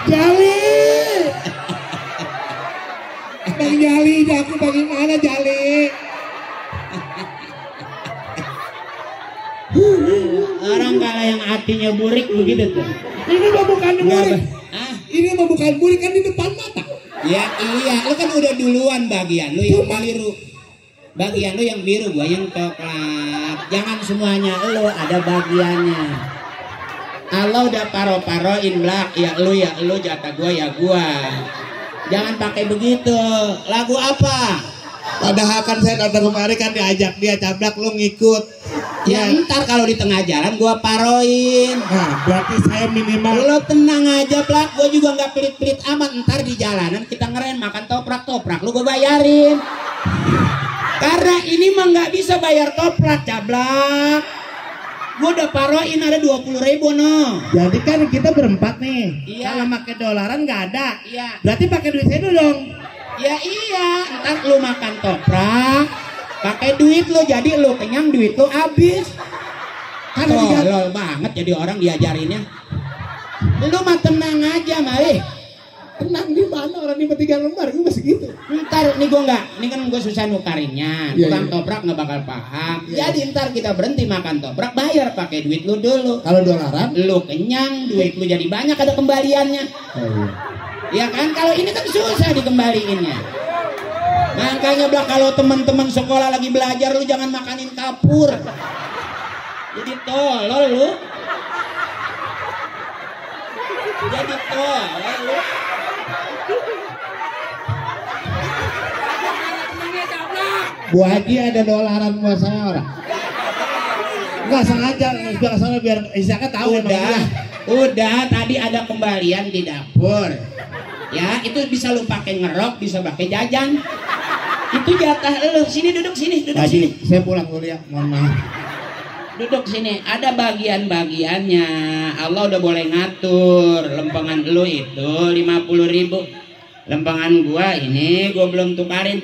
Jali. Bang Jali, aku bagaimana Jali? Orang kalau yang hatinya burik begitu tuh. Ini mah bukan burik. Ini mah bukan burik, kan di depan mata. Ya iya, lu kan udah duluan bagian lu yang biru. Bagian lu yang biru, gua yang coklat. Jangan semuanya lu, ada bagiannya. Allah udah paro-paroin belak, ya lu jatah gua ya gua. Jangan pakai begitu. Lagu apa? Padahal kan saya datang kemari kan diajak dia cablak, lu ngikut. Ya ntar kalau di tengah jalan gua paroin. Nah, berarti saya minimal. Lo tenang aja Plak, gua juga nggak pelit-pelit amat. Ntar di jalanan kita ngeren makan toprak, lu gua bayarin. Karena ini mah nggak bisa bayar toprak, cablak. Gua udah paroin ada 20.000 no. Jadi kan kita berempat nih. Iya. Kalau pakai dolaran nggak ada. Iya. Berarti pakai duit saya dulu dong. Ya iya, ntar lu makan toprak, pakai duit lu, jadi lu kenyang, duit lu habis. Kan tolol banget jadi orang diajarinnya. Lu mah tenang aja, Mari. Tenang di mana, orang di 3 lembar, gue masih gitu. Ntar nih gue nggak, ini kan gue susah nukarinnya. Tukang toprak nggak bakal paham. Jadi ntar kita berhenti makan toprak, bayar pakai duit lu dulu. Kalau dolaran, lu kenyang, duit lu jadi banyak, ada kembaliannya. Ya kan, kalau ini kan susah dikembaliinnya. Makanya Blak, kalau teman-teman sekolah lagi belajar lu jangan makanin kapur. Jadi tolol lu. Jadi tolol lu. Bu Haji ada dolaran buat saya orang. Enggak sengaja, biar sana biar Isaka tahu. Udah tadi ada kembalian di dapur. Ya, itu bisa lu pakai ngerok, bisa pakai jajan. Itu jatah lu. Sini duduk sini, duduk Haji, sini. saya pulang dulu ya, mohon maaf. Duduk sini, ada bagian-bagiannya. Allah udah boleh ngatur. Lempengan lu itu 50.000. Lempengan gua ini gua belum tukarin.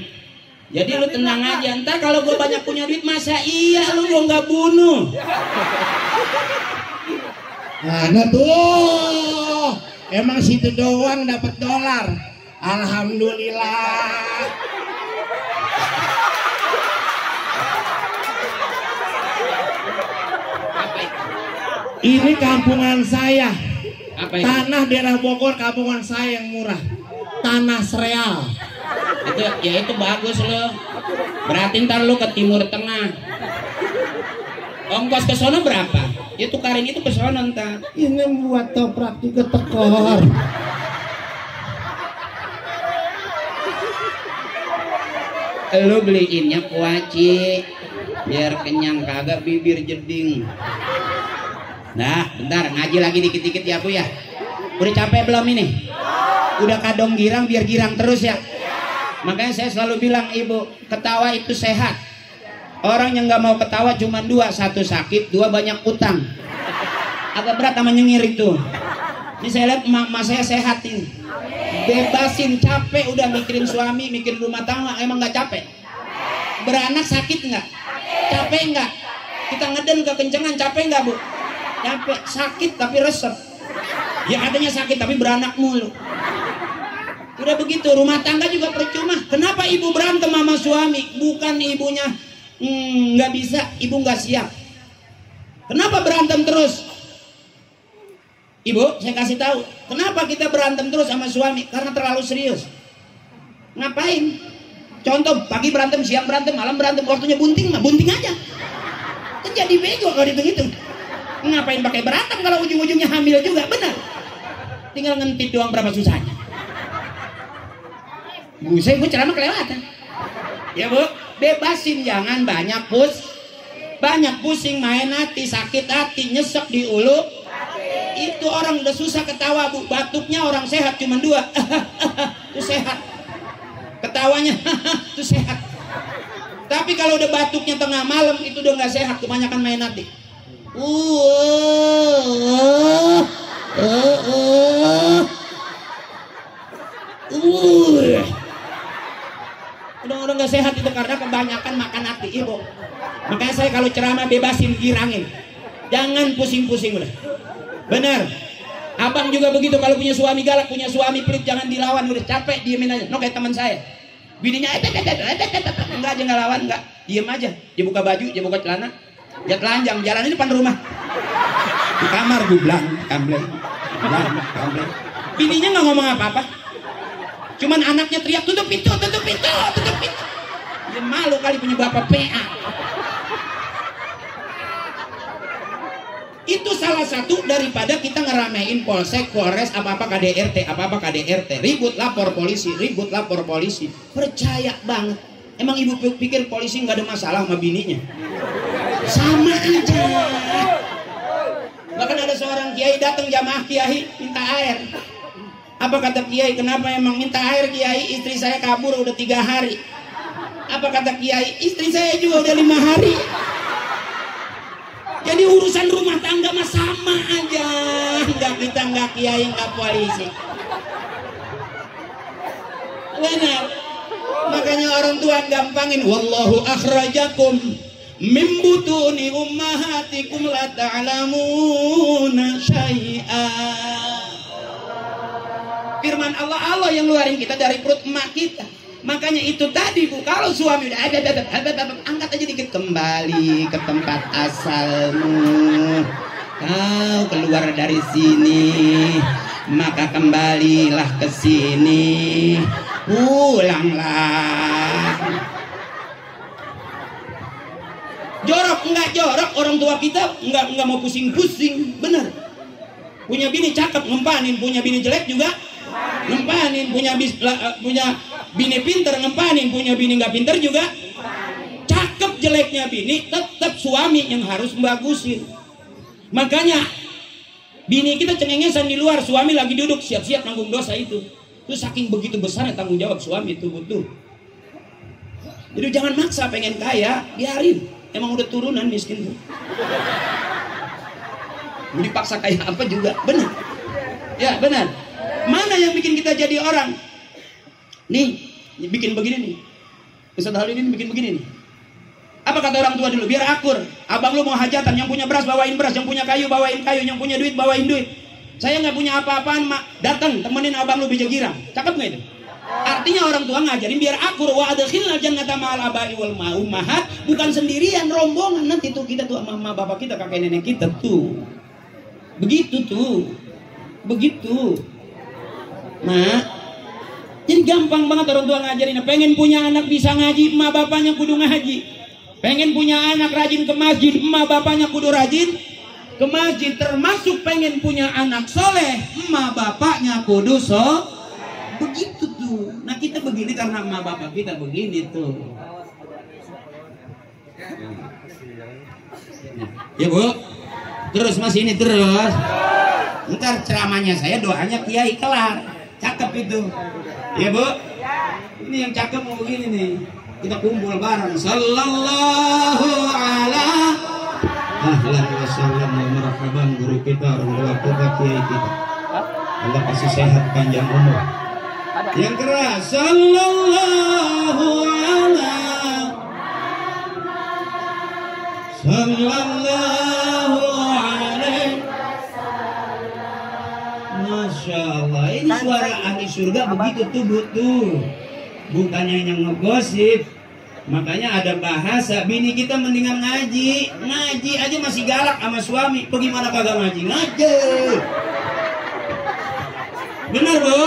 Jadi lu tenang aja. Ntar kalau gua banyak punya duit, masa iya lu gua nggak bunuh. Nah tuh, emang situ doang dapat dolar. Alhamdulillah. Ini kampungan saya. Apa itu? Tanah daerah Bogor, kampungan saya yang murah. Tanah sereal. Itu ya itu bagus lo. Berarti ntar lu ke Timur Tengah. Ongkos ke sono berapa? Ya tukarin itu ke sono ntar. Ini buat toprak juga tekor. Lu beliinnya kuaci biar kenyang, kagak bibir jeding. Nah, bentar ngaji lagi dikit-dikit ya Bu ya. Udah capek belum ini? Udah kadong girang biar girang terus ya. Makanya saya selalu bilang ibu, ketawa itu sehat. Orang yang nggak mau ketawa cuma dua, satu sakit, dua banyak utang. Agak berat sama nyengir itu. Ini saya lihat emak saya sehat ini. Bebasin, capek udah mikirin suami, mikirin rumah tangga, emang nggak capek? Beranak sakit nggak? Capek nggak? Kita ngeden kekencengan, capek nggak Bu? Capek, sakit tapi resep. Ya katanya sakit tapi beranak mulu. Udah begitu, rumah tangga juga percuma. Kenapa ibu berantem sama suami? Bukan ibunya nggak bisa, ibu nggak siap. Kenapa berantem terus? Ibu, saya kasih tahu. Kenapa kita berantem terus sama suami? Karena terlalu serius. Ngapain? Contoh, pagi berantem, siang berantem, malam berantem. Waktunya bunting mah, bunting aja. Kan jadi bego kalau dihitung-hitung. Ngapain pakai berantem kalau ujung-ujungnya hamil juga, benar? Tinggal ngentit doang berapa susahnya. Buset, gue ceramah kelewatan. Ya Bu, bebasin, jangan banyak pusing, main hati, sakit hati, nyesek di ulu. Itu orang udah susah ketawa Bu, batuknya orang sehat cuma 2. Itu sehat. Ketawanya itu sehat. Tapi kalau udah batuknya tengah malam itu udah nggak sehat, kebanyakan main hati. karena kebanyakan makan hati ibu. Makanya saya kalau ceramah bebasin, girangin. Jangan pusing-pusing udah. Benar. Abang juga begitu, kalau punya suami galak, punya suami pelit, jangan dilawan, udah capek diemin aja. No kayak teman saya. Bininya enggak aja, enggak lawan, enggak. Diem aja. Dia buka baju, dia buka celana. Dia telanjang, jalan di depan rumah. Di kamar gublang, kambleng. Bininya nggak ngomong apa-apa. Cuman anaknya teriak, tutup pintu, tutup pintu, tutup pintu. Dia malu kali punya bapak PA. Itu salah satu daripada kita ngeramein polsek, polres, apa-apa KDRT, apa-apa KDRT. Ribut lapor polisi, ribut lapor polisi. Percaya banget. Emang ibu pikir polisi nggak ada masalah sama bininya? Sama aja. Bahkan ada seorang kiai datang jamaah kiai minta air. Apa kata kiai? Kenapa emang minta air kiai? Istri saya kabur udah 3 hari. Apa kata kiai? Istri saya juga udah 5 hari. Jadi urusan rumah tangga mah sama aja. Enggak kita, enggak kiai, enggak polisi. Benar. Makanya orang tua gampangin. Wallahu akhrajakum min butuni ummahatikum la ta'lamuna syai'a. Firman Allah yang ngeluarin kita dari perut emak kita. Makanya itu tadi Bu, kalau suami udah angkat aja dikit, kembali ke tempat asalmu. Kau keluar dari sini, maka kembalilah ke sini. Pulanglah. Jorok enggak jorok, orang tua kita enggak mau pusing-pusing, benar. Punya bini cakep ngempanin, punya bini jelek juga ngempanin, punya bini pinter ngempanin, punya bini nggak pinter juga. Cakep jeleknya bini, tetap suami yang harus membagusin. Makanya bini kita cengengesan di luar, suami lagi duduk siap-siap nanggung dosa itu. Itu saking begitu besarnya tanggung jawab suami itu butuh. Jadi jangan maksa pengen kaya, biarin. Emang udah turunan miskin tuh. Mau dipaksa kaya apa juga, benar. Ya benar. Mana yang bikin kita jadi orang? Nih, bikin begini nih. Ustaz Halidin bikin begini nih. Apa kata orang tua dulu? Biar akur. Abang lu mau hajatan, yang punya beras bawain beras, yang punya kayu bawain kayu, yang punya duit bawain duit. Saya nggak punya apa-apaan, mak. Datang temenin abang lu bija girang. Cakep nggak itu? Artinya orang tua ngajarin biar akur. Wa adkhilnal jannata ma'al abai wal ummahat. Bukan sendirian, rombongan. Nanti tuh kita tuh sama bapak kita, kakek nenek kita tuh. Begitu tuh. Begitu. Nah, jadi gampang banget orang tua ngajarin. Pengen punya anak bisa ngaji, emak bapaknya kudu ngaji. Pengen punya anak rajin ke masjid, emak bapaknya kudu rajin ke masjid. Termasuk pengen punya anak soleh, emak bapaknya kudu begitu tuh. Nah kita begini karena emak bapak kita begini tuh. Ya Bu, terus mas ini terus. Ntar ceramahnya saya, doanya kiai kelar. Cakep itu. Ya Bu, ini yang cakep mau begini nih. Kita kumpul bareng. Sallallahu ala ahlan wa sallam wa marhaban, guru kita, orang tua kita, kiai kita. Allah kasih sehat panjang umur. Yang keras. Sallallahu ala sallallahu alaihi. Masya Allah, ini suara ahli surga begitu tuh butuh. Bukannya yang ngegosip. Makanya ada bahasa, bini kita mendingan ngaji. Ngaji aja masih galak sama suami. Bagaimana kagak ngaji? Ngaji. Benar Bu?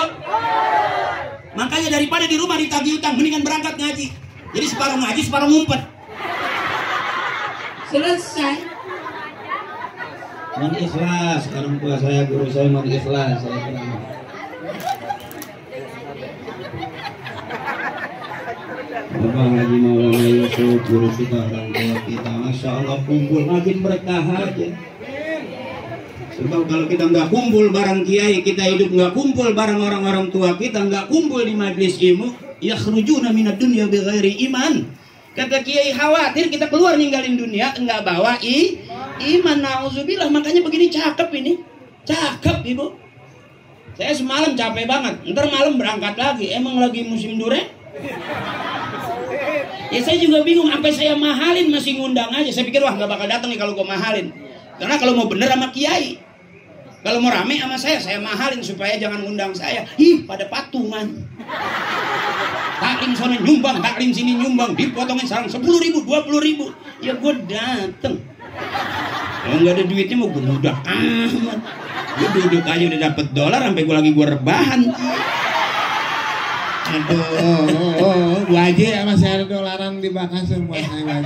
Makanya daripada di rumah ditagih utang, mendingan berangkat ngaji. Jadi separuh ngaji, separuh ngumpet. Selesai. Mohon ikhlas, orang tua saya, guru saya mohon ikhlas. Saya bilang. Bapak Haji Maulana Yusuf, guru kita, orang tua kita, Masya Allah kumpul, makin berkah aja. Sebab kalau kita nggak kumpul bareng kiai, kita hidup nggak kumpul bareng orang-orang tua kita, nggak kumpul di majlis ilmu, yakhrujuna minad dunya bighairi iman. Kata kiai khawatir kita keluar ninggalin dunia nggak bawa iman. Nauzubillah. Makanya begini cakep ini, cakep Ibu. Saya semalam capek banget, ntar malam berangkat lagi. Emang lagi musim durian? Ya saya juga bingung, sampai saya mahalin masih ngundang aja. Saya pikir wah nggak bakal datang nih kalau gue mahalin. Karena kalau mau bener sama kiai, kalau mau rame sama saya mahalin supaya jangan ngundang saya. Ih, pada patungan. Taklim sana nyumbang, taklim sini nyumbang, dipotongin sarang 10.000, 20.000. Ya gue dateng. Kalau nggak ada duitnya mau gue mudah amat. Gue duduk aja udah dapet dolar, sampai gue lagi gue rebahan. Aduh, gua aja ya masih ada dolaran dibakar semua saya.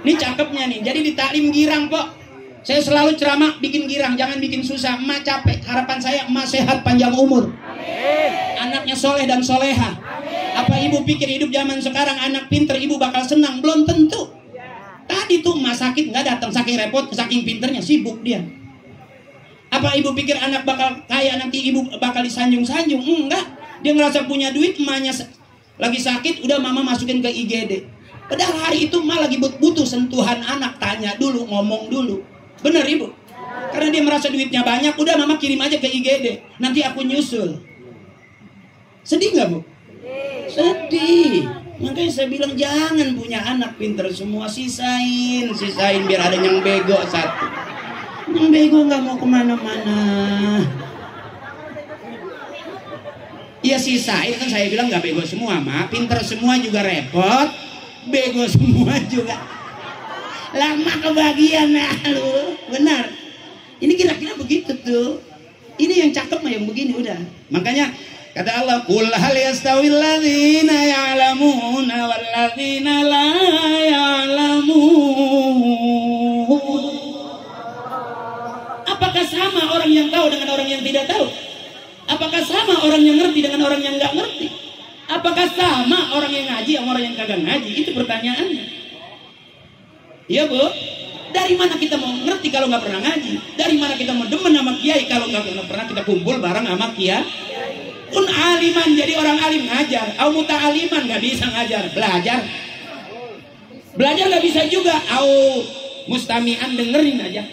Ini cakepnya nih. Jadi di taklim girang kok. Saya selalu ceramah bikin girang, jangan bikin susah. Emak capek. Harapan saya emak sehat panjang umur. Amin. Anaknya soleh dan soleha. Amin. Apa ibu pikir hidup zaman sekarang anak pinter ibu bakal senang? Belum tentu. Tadi tuh emak sakit nggak datang, saking repot, saking pinternya sibuk dia. Apa ibu pikir anak bakal kaya nanti ibu bakal disanjung-sanjung? Enggak. Dia ngerasa punya duit, emaknya lagi sakit, udah mama masukin ke IGD. Padahal hari itu emak lagi butuh sentuhan anak, tanya dulu, ngomong dulu. Bener ibu? Karena dia merasa duitnya banyak, udah mama kirim aja ke IGD. Nanti aku nyusul. Sedih nggak bu? Sedih. Makanya saya bilang jangan punya anak pinter semua, sisain biar ada yang bego satu. Yang bego nggak mau kemana-mana. Ya sisain kan saya bilang nggak bego semua, mak. Pinter semua juga repot, bego semua juga. Lama kebagian lu, benar. Ini kira-kira begitu tuh. Ini yang cakep mah yang begini udah. Makanya kata Allah, "Qul hal yastawil ladzina ya'lamuna wal ladzina la ya'lamun." Apakah sama orang yang tahu dengan orang yang tidak tahu? Apakah sama orang yang ngerti dengan orang yang nggak ngerti? Apakah sama orang yang ngaji sama orang yang kagak ngaji? Itu pertanyaannya. Iya bu? Dari mana kita mau ngerti kalau nggak pernah ngaji? Dari mana kita mau demen sama kiai kalau nggak pernah kita kumpul bareng sama kiai? Kun aliman, jadi orang alim ngajar. Au muta'aliman nggak bisa ngajar, belajar. Belajar nggak bisa juga. Au mustami'an dengerin aja.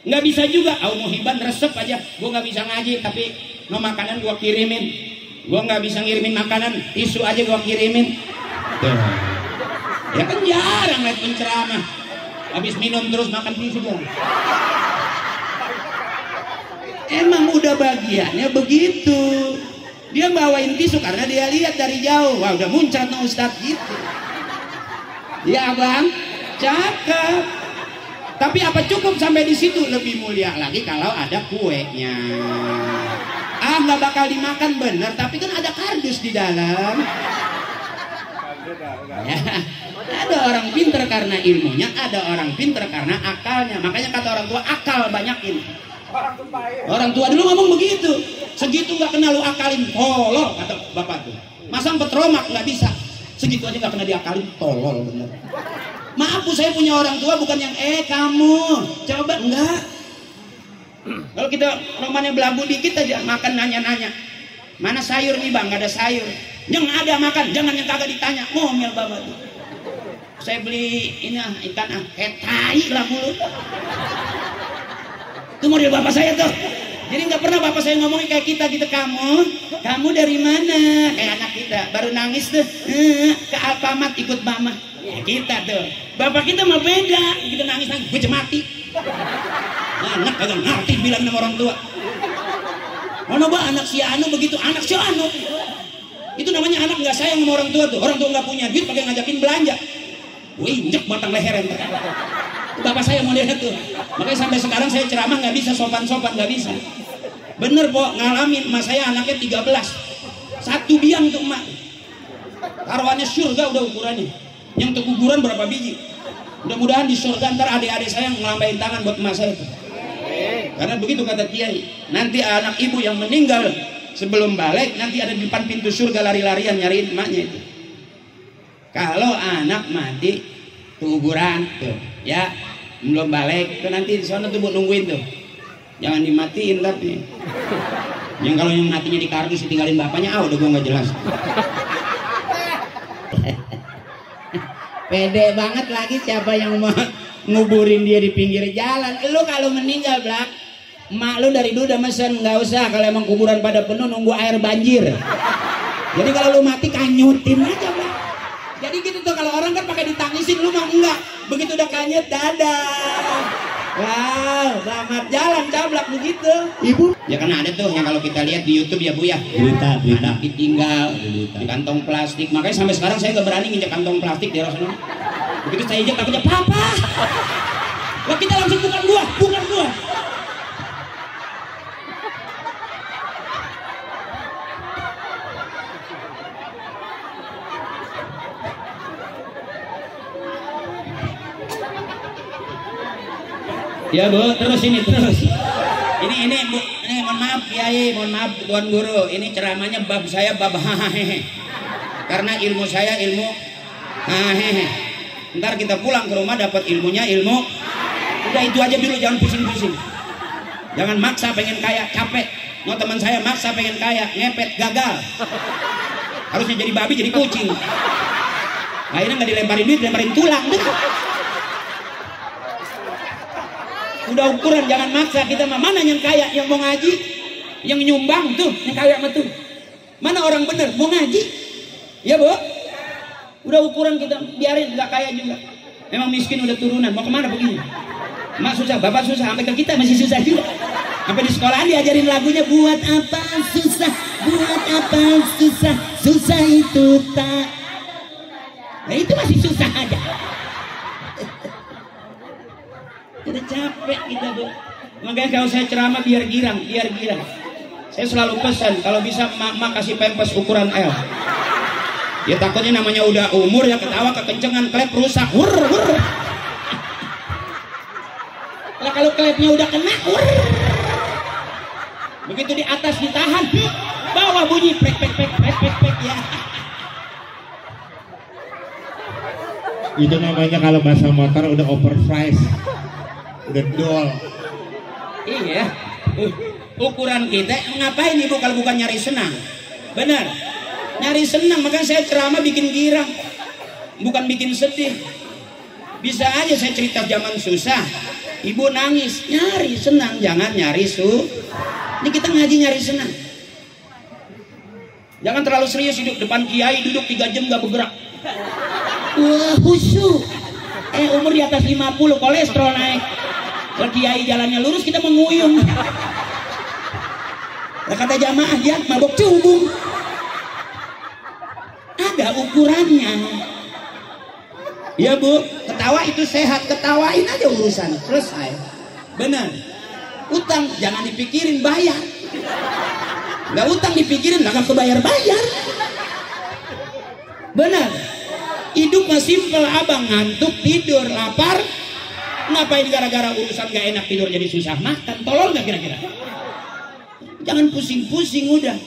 Nggak bisa juga. Au muhiban resep aja. Gue nggak bisa ngaji tapi no makanan gue kirimin. Gue nggak bisa ngirimin makanan, tisu aja gue kirimin. Tuh. Ya kan jarang lihat penceramah. Habis minum terus makan tisu kan. Emang udah bagiannya begitu. Dia bawain tisu karena dia lihat dari jauh. Wah udah muncrat no Ustadz gitu. Ya bang, cakep. Tapi apa cukup sampai di situ? Lebih mulia lagi kalau ada kuenya. Ah nggak bakal dimakan bener, tapi kan ada kardus di dalam. Ya, ada orang pinter karena ilmunya, ada orang pinter karena akalnya. Makanya kata orang tua, akal banyakin. Orang tua dulu ngomong begitu. Segitu nggak kena lu akalin, tolol kata bapak tuh. Masang petromak nggak bisa. Segitu aja nggak kena diakalin, tolol bener. Maaf bu, saya punya orang tua bukan yang kamu coba enggak. Kalau kita romannya belagu dikit aja makan nanya-nanya. Mana sayur nih bang? Nggak ada sayur. Yang ada makan, jangan yang kagak ditanya. Ngomel bapak tuh. Saya beli ini ikan tai lah mulut. Itu model bapak saya tuh. Jadi nggak pernah bapak saya ngomongin kayak kita gitu. Kamu dari mana? Kayak anak kita baru nangis tuh ke Alfamart ikut mama. Ya kita tuh. Bapak kita mah beda. Kita nangis gue cemati. Anak kagak ngerti bilang sama orang tua. Mana bah anak si Anu begitu, anak si Anu. Itu namanya anak nggak sayang sama orang tua tuh. Orang tua nggak punya duit pakai ngajakin belanja. Gue injek batang leher ente. Bapak saya modelnya tuh. Makanya sampai sekarang saya ceramah nggak bisa sopan-sopan, nggak bisa. Bener po, ngalamin. Mas saya anaknya 13. Satu biang tuh emak. Taruhannya surga udah ukurannya. Yang keguguran berapa biji. Mudah-mudahan di surga ntar adik-adik saya ngelambain tangan buat emak saya tuh. Karena begitu kata kiai. Nanti anak ibu yang meninggal sebelum balik nanti ada di depan pintu surga lari-larian nyariin emaknya itu. Kalau anak mati keguguran tuh ya belum balik tuh nanti di sana tuh buat nungguin tuh. Jangan dimatiin tapi. Yang kalau yang matinya di kardus ditinggalin bapaknya, udah gua nggak jelas. Pede banget lagi siapa yang mau nguburin dia di pinggir jalan. Lu kalau meninggal Blak, emak lu dari dulu udah mesen nggak usah kalau emang kuburan pada penuh nunggu air banjir. Jadi kalau lu mati kanyutin aja Bang. Jadi gitu tuh, kalau orang kan pakai ditangisin, lu mah enggak. Begitu udah kanyut, dadah. Wow, selamat jalan cablak begitu. Ibu. Ya karena ada tuh yang kalau kita lihat di YouTube ya Bu ya. Berita. Anak ditinggal di kantong plastik. Makanya sampai sekarang saya nggak berani nginjek kantong plastik di sana. Begitu saya injek takutnya papa. Lah kita langsung bukan gua. Ya Bu, terus. Ini Bu, ini mohon maaf Kiai, mohon maaf Tuan Guru. Ini ceramahnya bab saya bab hahaha. Karena ilmu saya ilmu hahaha. Ntar kita pulang ke rumah dapat ilmunya ilmu. Udah itu aja dulu, jangan pusing-pusing. Jangan maksa pengen kaya, capek. Mau teman saya maksa pengen kaya, ngepet, gagal. Harusnya jadi babi jadi kucing. Akhirnya nggak dilemparin duit, dilemparin tulang. Udah ukuran, jangan maksa. Kita mah mana yang kaya, yang mau ngaji, yang nyumbang tuh, yang kaya mah tuh. Mana orang bener mau ngaji? Ya Bu. Udah ukuran kita biarin, nggak kaya juga. Memang miskin udah turunan. Mau kemana begini? Mak susah, bapak susah, sampai ke kita masih susah juga. Sampai di sekolahan diajarin lagunya, buat apa susah, susah itu tak. Nah itu masih susah aja. Udah capek kita Bu. Makanya kalau saya ceramah biar girang. Saya selalu pesan kalau bisa mak kasih pempes ukuran L. Ya takutnya namanya udah umur ya, ketawa kekencengan, klep rusak. Lah kalau klepnya udah kena, begitu di atas ditahan, bawah bunyi pek ya. Itu namanya kalau bahasa motor udah overprice. Udah dol. Iya. Ukuran kita ngapain Ibu kalau bukan nyari senang? Benar. Nyari senang, makanya saya ceramah bikin girang. Bukan bikin sedih. Bisa aja saya cerita zaman susah, Ibu nangis, nyari senang, jangan nyari Ini kita ngaji nyari senang. Jangan terlalu serius hidup depan kiai, duduk 3 jam gak bergerak. Wah, khusyuk. Umur di atas 50, kolesterol naik. Kalau kiai jalannya lurus, kita menguyung. Nah, kata jamaah dia mabok cubung. Ada ukurannya. Ya Bu, ketawa itu sehat, ketawain aja urusan, selesai. Benar. Utang jangan dipikirin, bayar. Nggak utang dipikirin, nggak kebayar-bayar. Benar. Hidup mah simpel abang, ngantuk, tidur, lapar. Ngapain gara-gara urusan gak enak tidur jadi susah makan? Tolol gak kira-kira? Jangan pusing-pusing udah.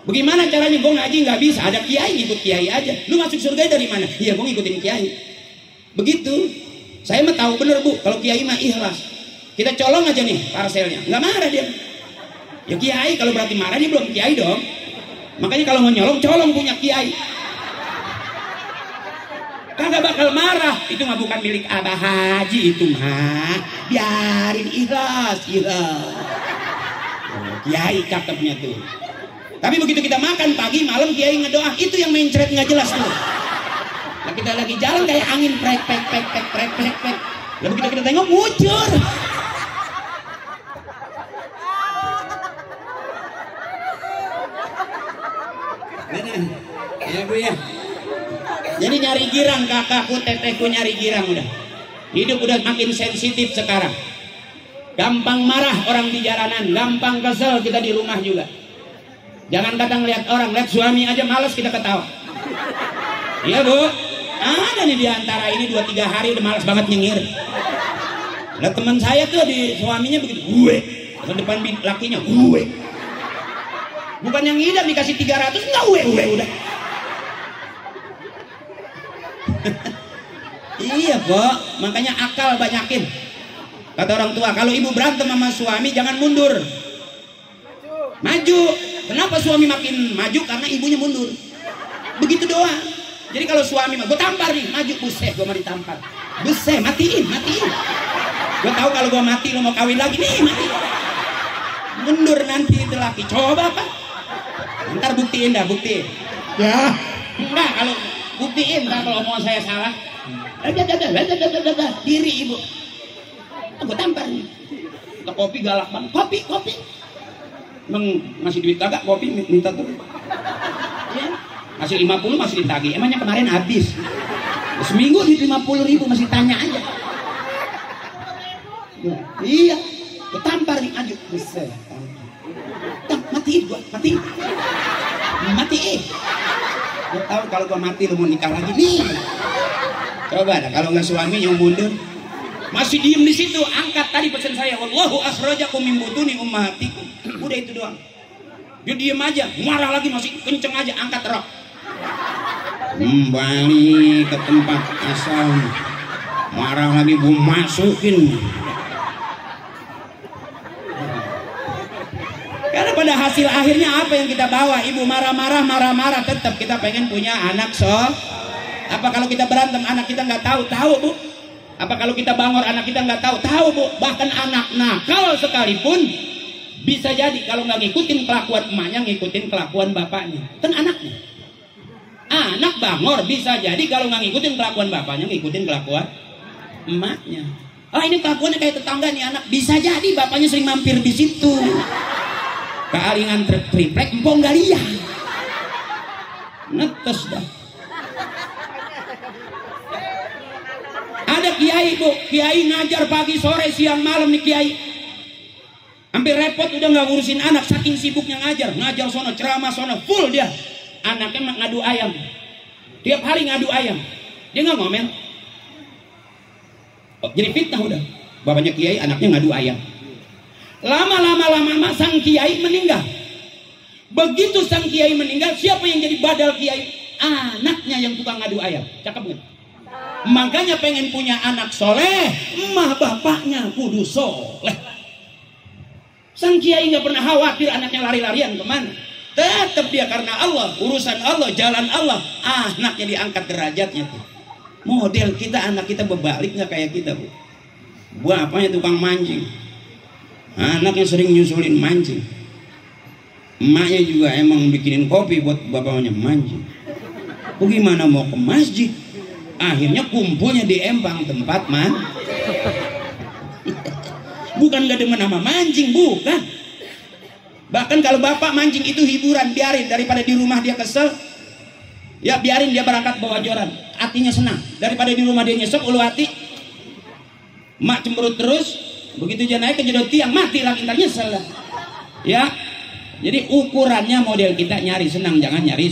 Bagaimana caranya? Gue ngaji nggak bisa, ada kiai, ikut kiai aja. Lu masuk surga dari mana? Iya, gue ngikutin kiai. Begitu. Saya mah tahu bener Bu, kalau kiai mah ikhlas. Kita colong aja nih parselnya, nggak marah dia. Ya kiai kalau berarti marah dia belum kiai dong. Makanya kalau mau nyolong, colong punya kiai. Kagak bakal marah. Itu mah bukan milik Abah Haji, itu mah biarin ikhlas. Kiai cakepnya tuh. Tapi begitu kita makan pagi malam kiai ngedoa, itu yang mencret nggak jelas tuh. Nah, kita lagi jalan kayak angin prek. Lalu kita tengok muncul. Ya Bu ya. Jadi nyari girang, kakakku, tetehku nyari girang udah. Hidup udah makin sensitif sekarang. Gampang marah orang di jalanan, gampang kesel kita di rumah juga. Jangan kadang lihat orang, lihat suami aja males kita ketawa. Iya Bu, ada nih di antara ini 2-3 hari udah males banget nyengir. Lihat teman saya tuh di suaminya begitu, gue ke depan lakinya, gue. Bukan yang ngidam dikasih 300, enggak gue udah. Iya kok, makanya akal banyakin. Kata orang tua, kalau ibu berantem sama suami jangan mundur, maju. Kenapa suami makin maju? Karena ibunya mundur. Begitu doang. Jadi kalau suami mah, gue tampar nih, maju, buset, gue mau ditampar, buset, matiin. Gue tahu kalau gue mati lo mau kawin lagi nih, mati. Mundur nanti itu laki. Coba apa? Ntar buktiin dah, buktiin. Ya. Enggak, kalau buktiin ntar kalau mau saya salah. Diri ibu. Aku tampar nih. Kita kopi galak banget. Kopi. Emang masih duit kagak kopi minta tuh. Ya. Masih 50 masih ditagih. Emangnya kemarin habis. Seminggu di 50.000 masih tanya aja. Ya, iya. Aku tampar nih aju. Bisa. Matiin gua, matiin. Gua tahu kalau gua mati lu mau nikah lagi nih. Coba dah kalau nggak suami yang mundur. Masih diem di situ, angkat tadi pesan saya, wallahu akhrajakum min butuni ummahatikum. Udah itu doang. Dia diem aja, marah lagi masih kenceng aja, angkat rok. Kembali ke tempat asal. Marah lagi, gua masukin. Karena pada hasil akhirnya apa yang kita bawa? Ibu marah-marah, tetap kita pengen punya anak Apa kalau kita berantem anak kita nggak tahu bu? Apa kalau kita bangor anak kita nggak tahu bu? Bahkan anak nakal sekalipun bisa jadi kalau nggak ngikutin kelakuan emaknya, ngikutin kelakuan bapaknya. Kan anaknya. Anak bangor bisa jadi kalau nggak ngikutin kelakuan bapaknya, ngikutin kelakuan emaknya. Oh ini kelakuannya kayak tetangga nih anak. Bisa jadi bapaknya sering mampir di situ. Kealingan triplek empong galia. Netes dah. Ada kiai bu, kiai ngajar pagi sore siang malam nih kiai. Hampir repot udah nggak ngurusin anak saking sibuknya ngajar sono ceramah sono full dia. Anaknya ngadu ayam. Tiap hari ngadu ayam. Dia nggak ngomel. Oh, jadi fitnah udah. Bapaknya kiai anaknya ngadu ayam. Lama-lama sang kiai meninggal. Begitu sang kiai meninggal, siapa yang jadi badal kiai? Anaknya yang tukang ngadu ayam. Cakep nggak? Makanya pengen punya anak soleh, emah bapaknya kudu soleh. Sang kiai nggak pernah khawatir anaknya lari-larian kemana. Tetap dia karena Allah, urusan Allah, jalan Allah. Anaknya diangkat derajatnya tuh. Model kita, anak kita berbalik nggak kayak kita bu. Bapaknya tukang mancing, anaknya sering nyusulin mancing. Emaknya juga emang bikinin kopi buat bapaknya mancing. Bagaimana mau ke masjid? Akhirnya kumpulnya di empang tempat bukan gak demen sama mancing, bukan. Bahkan kalau bapak mancing itu hiburan, biarin daripada di rumah dia kesel. Ya biarin dia berangkat bawa joran, hatinya senang. Daripada di rumah dia nyesek ulu hati. Mak cemberut terus, begitu dia naik kejedot tiang mati lagi, ntar nyesel lah. Ya, jadi ukurannya model kita nyari senang, jangan nyari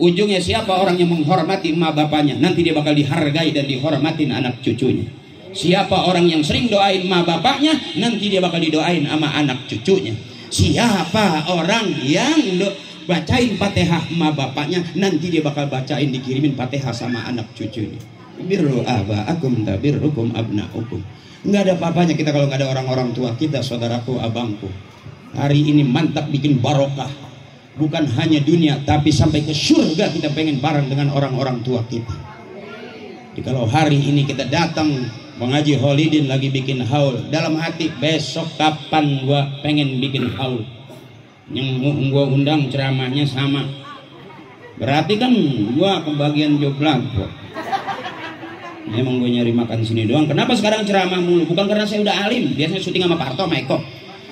ujungnya siapa orang yang menghormati emak bapaknya, nanti dia bakal dihargai dan dihormatin anak cucunya. Siapa orang yang sering doain emak bapaknya, nanti dia bakal didoain sama anak cucunya. Siapa orang yang bacain Fatihah emak bapaknya, nanti dia bakal bacain dikirimin Fatihah sama anak cucunya. Birru aba'akum tabirrukum abna'ukum. Nggak ada apa-apanya kita kalau nggak ada orang-orang tua kita, saudaraku, abangku. Hari ini mantap bikin barokah. Bukan hanya dunia, tapi sampai ke surga kita pengen bareng dengan orang-orang tua kita. Jadi kalau hari ini kita datang mengaji Holidin lagi bikin haul, dalam hati besok kapan gua pengen bikin haul. Yang gua undang ceramahnya sama. Berarti kan gua kebagian jomblang. Emang gue nyari makan sini doang. Kenapa sekarang ceramah mulu? Bukan karena saya udah alim, biasanya syuting sama Parto, sama Eko.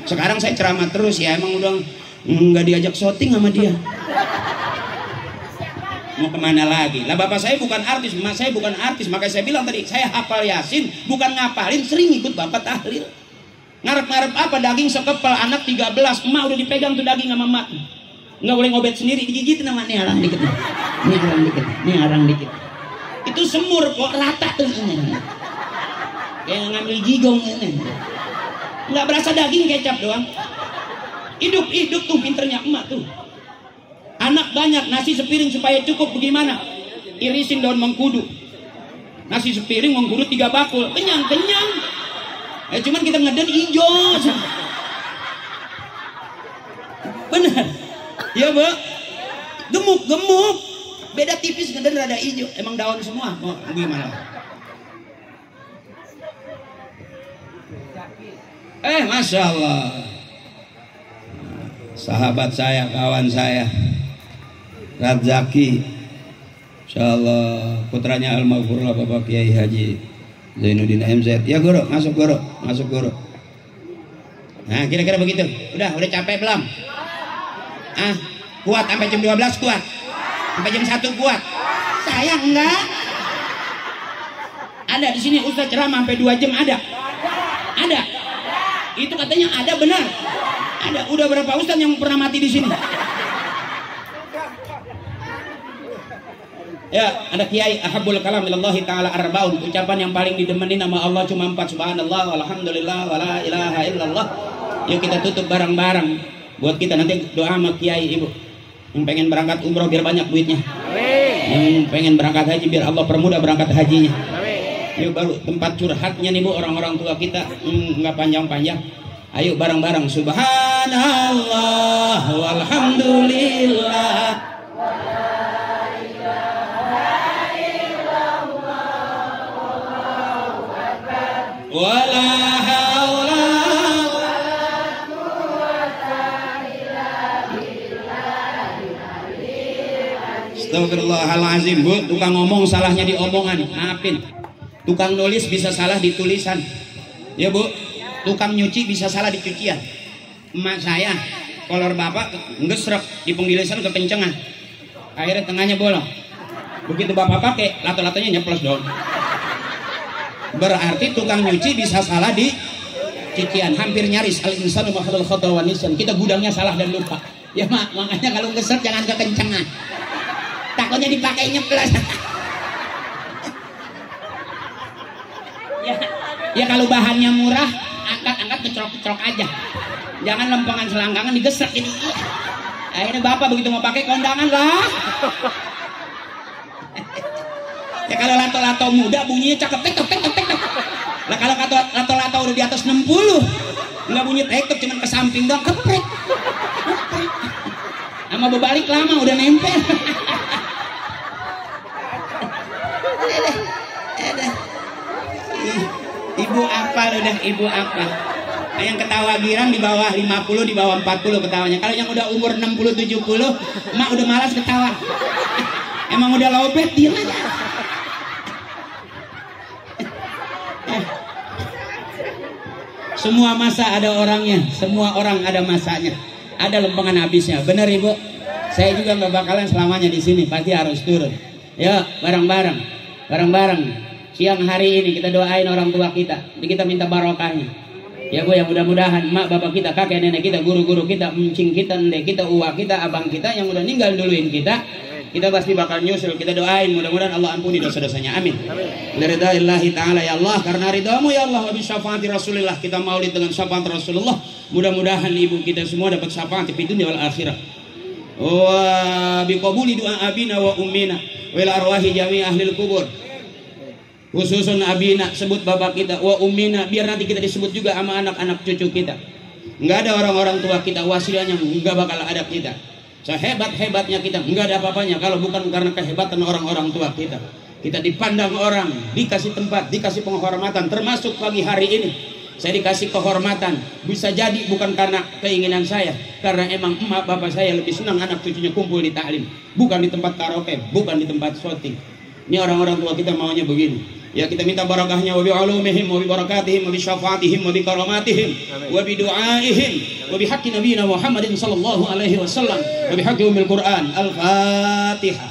Sekarang saya ceramah terus ya, emang udah nggak diajak syuting sama dia. Mau kemana lagi? Lah bapak saya bukan artis, emak saya bukan artis. Makanya saya bilang tadi, saya hafal Yasin, bukan ngapalin, sering ikut bapak tahlil. Ngarep-ngarep apa? Daging sekepal, anak 13, emak udah dipegang tuh daging sama emak. Nggak boleh ngobet sendiri, digigit nama nih arang dikit. Nih arang dikit, nih arang dikit. Itu semur kok rata tuh ini. Kayak ngambil gigong ini. Nggak berasa daging, kecap doang. Hidup tuh pinternya emak tuh. Anak banyak, nasi sepiring supaya cukup bagaimana? Irisin daun mengkudu. Nasi sepiring mengkudu 3 bakul. Kenyang. Cuman kita ngeden hijau. Bener. Ya bu. Gemuk. Beda tipis ngeden rada hijau. Emang daun semua. Mau gimana? Masya Allah. Sahabat saya, kawan saya, Radzaki, insyaallah putranya Al-Maghfurullah Bapak Kiai Haji Zainuddin MZ. Ya guru, masuk guru. Nah kira-kira begitu. Udah capek belum? Kuat sampai jam 12 kuat? Sampai jam 1 kuat? Saya enggak. Ada di sini ustaz ceramah sampai 2 jam ada? Ada. Itu katanya ada, benar. Ada. Udah berapa ustaz yang pernah mati di sini? Ya, ada kiai ahabbul kalam ilallahi ta'ala arbaun. Ucapan yang paling didemenin nama Allah cuma 4, subhanallah, walhamdulillah, wala ilaha illallah. Yuk kita tutup bareng-bareng. Buat kita nanti doa sama kiai ibu. Yang pengen berangkat umroh biar banyak duitnya. Yang pengen berangkat haji biar Allah permudah berangkat hajinya. Yuk baru tempat curhatnya nih bu, orang-orang tua kita. Nggak panjang-panjang. Ayo bareng-bareng. Subhanallah, walhamdulillah. Wala haula wala quwwata illa billah. Astagfirullahalazim. Bu, tukang ngomong salahnya di omongan, maafin. Tukang nulis bisa salah di tulisan. Ya bu, tukang nyuci bisa salah di cucian. Emak saya kolor bapak ngesrek di penggilisan kekencengan, akhirnya tengahnya bolong. Begitu bapak pakai, lato-latonya nyeplos dong. Berarti tukang nyuci bisa salah di cucian. Hampir nyaris al-insanu makhlul khata wa nisyan. Kita gudangnya salah dan lupa. Ya mak, makanya kalau ngeset jangan kekencengan. Takutnya dipakai nyeplos. Ya kalau bahannya murah, angkat-angkat kecerok-kecerok aja. Jangan lempengan selangkangan digesek ini. Akhirnya bapak begitu mau pakai kondangan lah. Ya kalau lato-lato muda bunyinya cakep tek. Lah kalau lato-lato udah di atas 60 nggak bunyi tek, cuman ke samping doang keprek. Sama berbalik lama udah nempel. Ibu apa udah ibu apa? Yang ketawa girang di bawah 50, di bawah 40 ketawanya. Kalau yang udah umur 60 70, emak udah malas ketawa. Emang udah lowbat dia aja. Semua masa ada orangnya, semua orang ada masanya, ada lempengan habisnya. Benar ibu? Saya juga nggak bakalan selamanya di sini, pasti harus turun. Ya bareng-bareng. Siang hari ini kita doain orang tua kita, kita minta barokahnya. Ya bu, yang mudah-mudahan mak bapak kita, kakek nenek kita, guru-guru kita, encing kita, ndek kita, uwa kita, abang kita yang udah ninggal duluin kita pasti bakal nyusul. Kita doain mudah-mudahan Allah ampuni dosa-dosanya, amin. Liridaillahi ta'ala ya Allah, karena ridhamu ya Allah, wa bi syafaati Rasulillah, kita maulid dengan syafaat Rasulullah. Mudah-mudahan ibu kita semua dapat syafaat di dunia wal akhirah. Wa bi qabuli du'a abina wa ummina wa ila arwahi jami' ahlil kubur. Khususun abina, sebut bapak kita, wa ummina, biar nanti kita disebut juga sama anak-anak cucu kita. Enggak ada orang-orang tua kita wasilahnya, enggak bakal ada kita. Sehebat-hebatnya kita enggak ada apa-apanya kalau bukan karena kehebatan orang-orang tua kita. Kita dipandang orang, dikasih tempat, dikasih penghormatan, termasuk pagi hari ini saya dikasih kehormatan. Bisa jadi bukan karena keinginan saya, karena emang emak bapak saya lebih senang anak cucunya kumpul di taklim, bukan di tempat karaoke, bukan di tempat shooting. Ini orang-orang tua kita maunya begini. Ya kita minta barakahnya, wa bi ulumihim wa bi barakatihim wa bi syafaatihim wa bi karamatihim wa bi du'aihim wa bi haqqi nabiyina Muhammadin sallallahu alaihi wasallam wa bi haqqi ummil Qur'an. Al-Fatihah.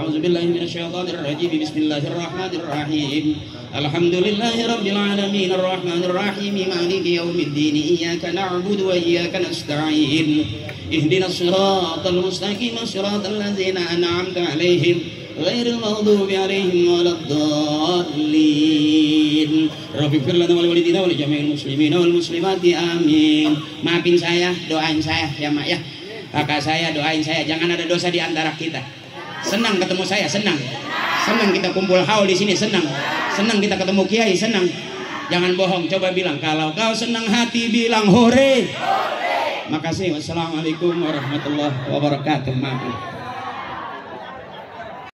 A'udzubillahi minasyaitonir rajim. Bismillahirrahmanirrahim. Alhamdulillahi rabbil alamin arrahmanir rahim maliki yaumiddin iyyaka na'budu wa iyyaka nasta'in ihdinas siratal mustaqim siratal ladzina an'amta 'alaihim ghairil maghdubi 'alaihim waladdallin. Rabbighfir lana wa liwalidina wa li jami'il muslimina wal muslimati amin. Maafin saya, doain saya ya mak ya. Kakak saya doain saya, jangan ada dosa di antara kita. Senang ketemu saya, senang kita kumpul haul di sini, senang kita ketemu kiai, senang. Jangan bohong, coba bilang kalau kau senang hati bilang hore. Makasih. Wassalamualaikum warahmatullahi wabarakatuh. Maaf.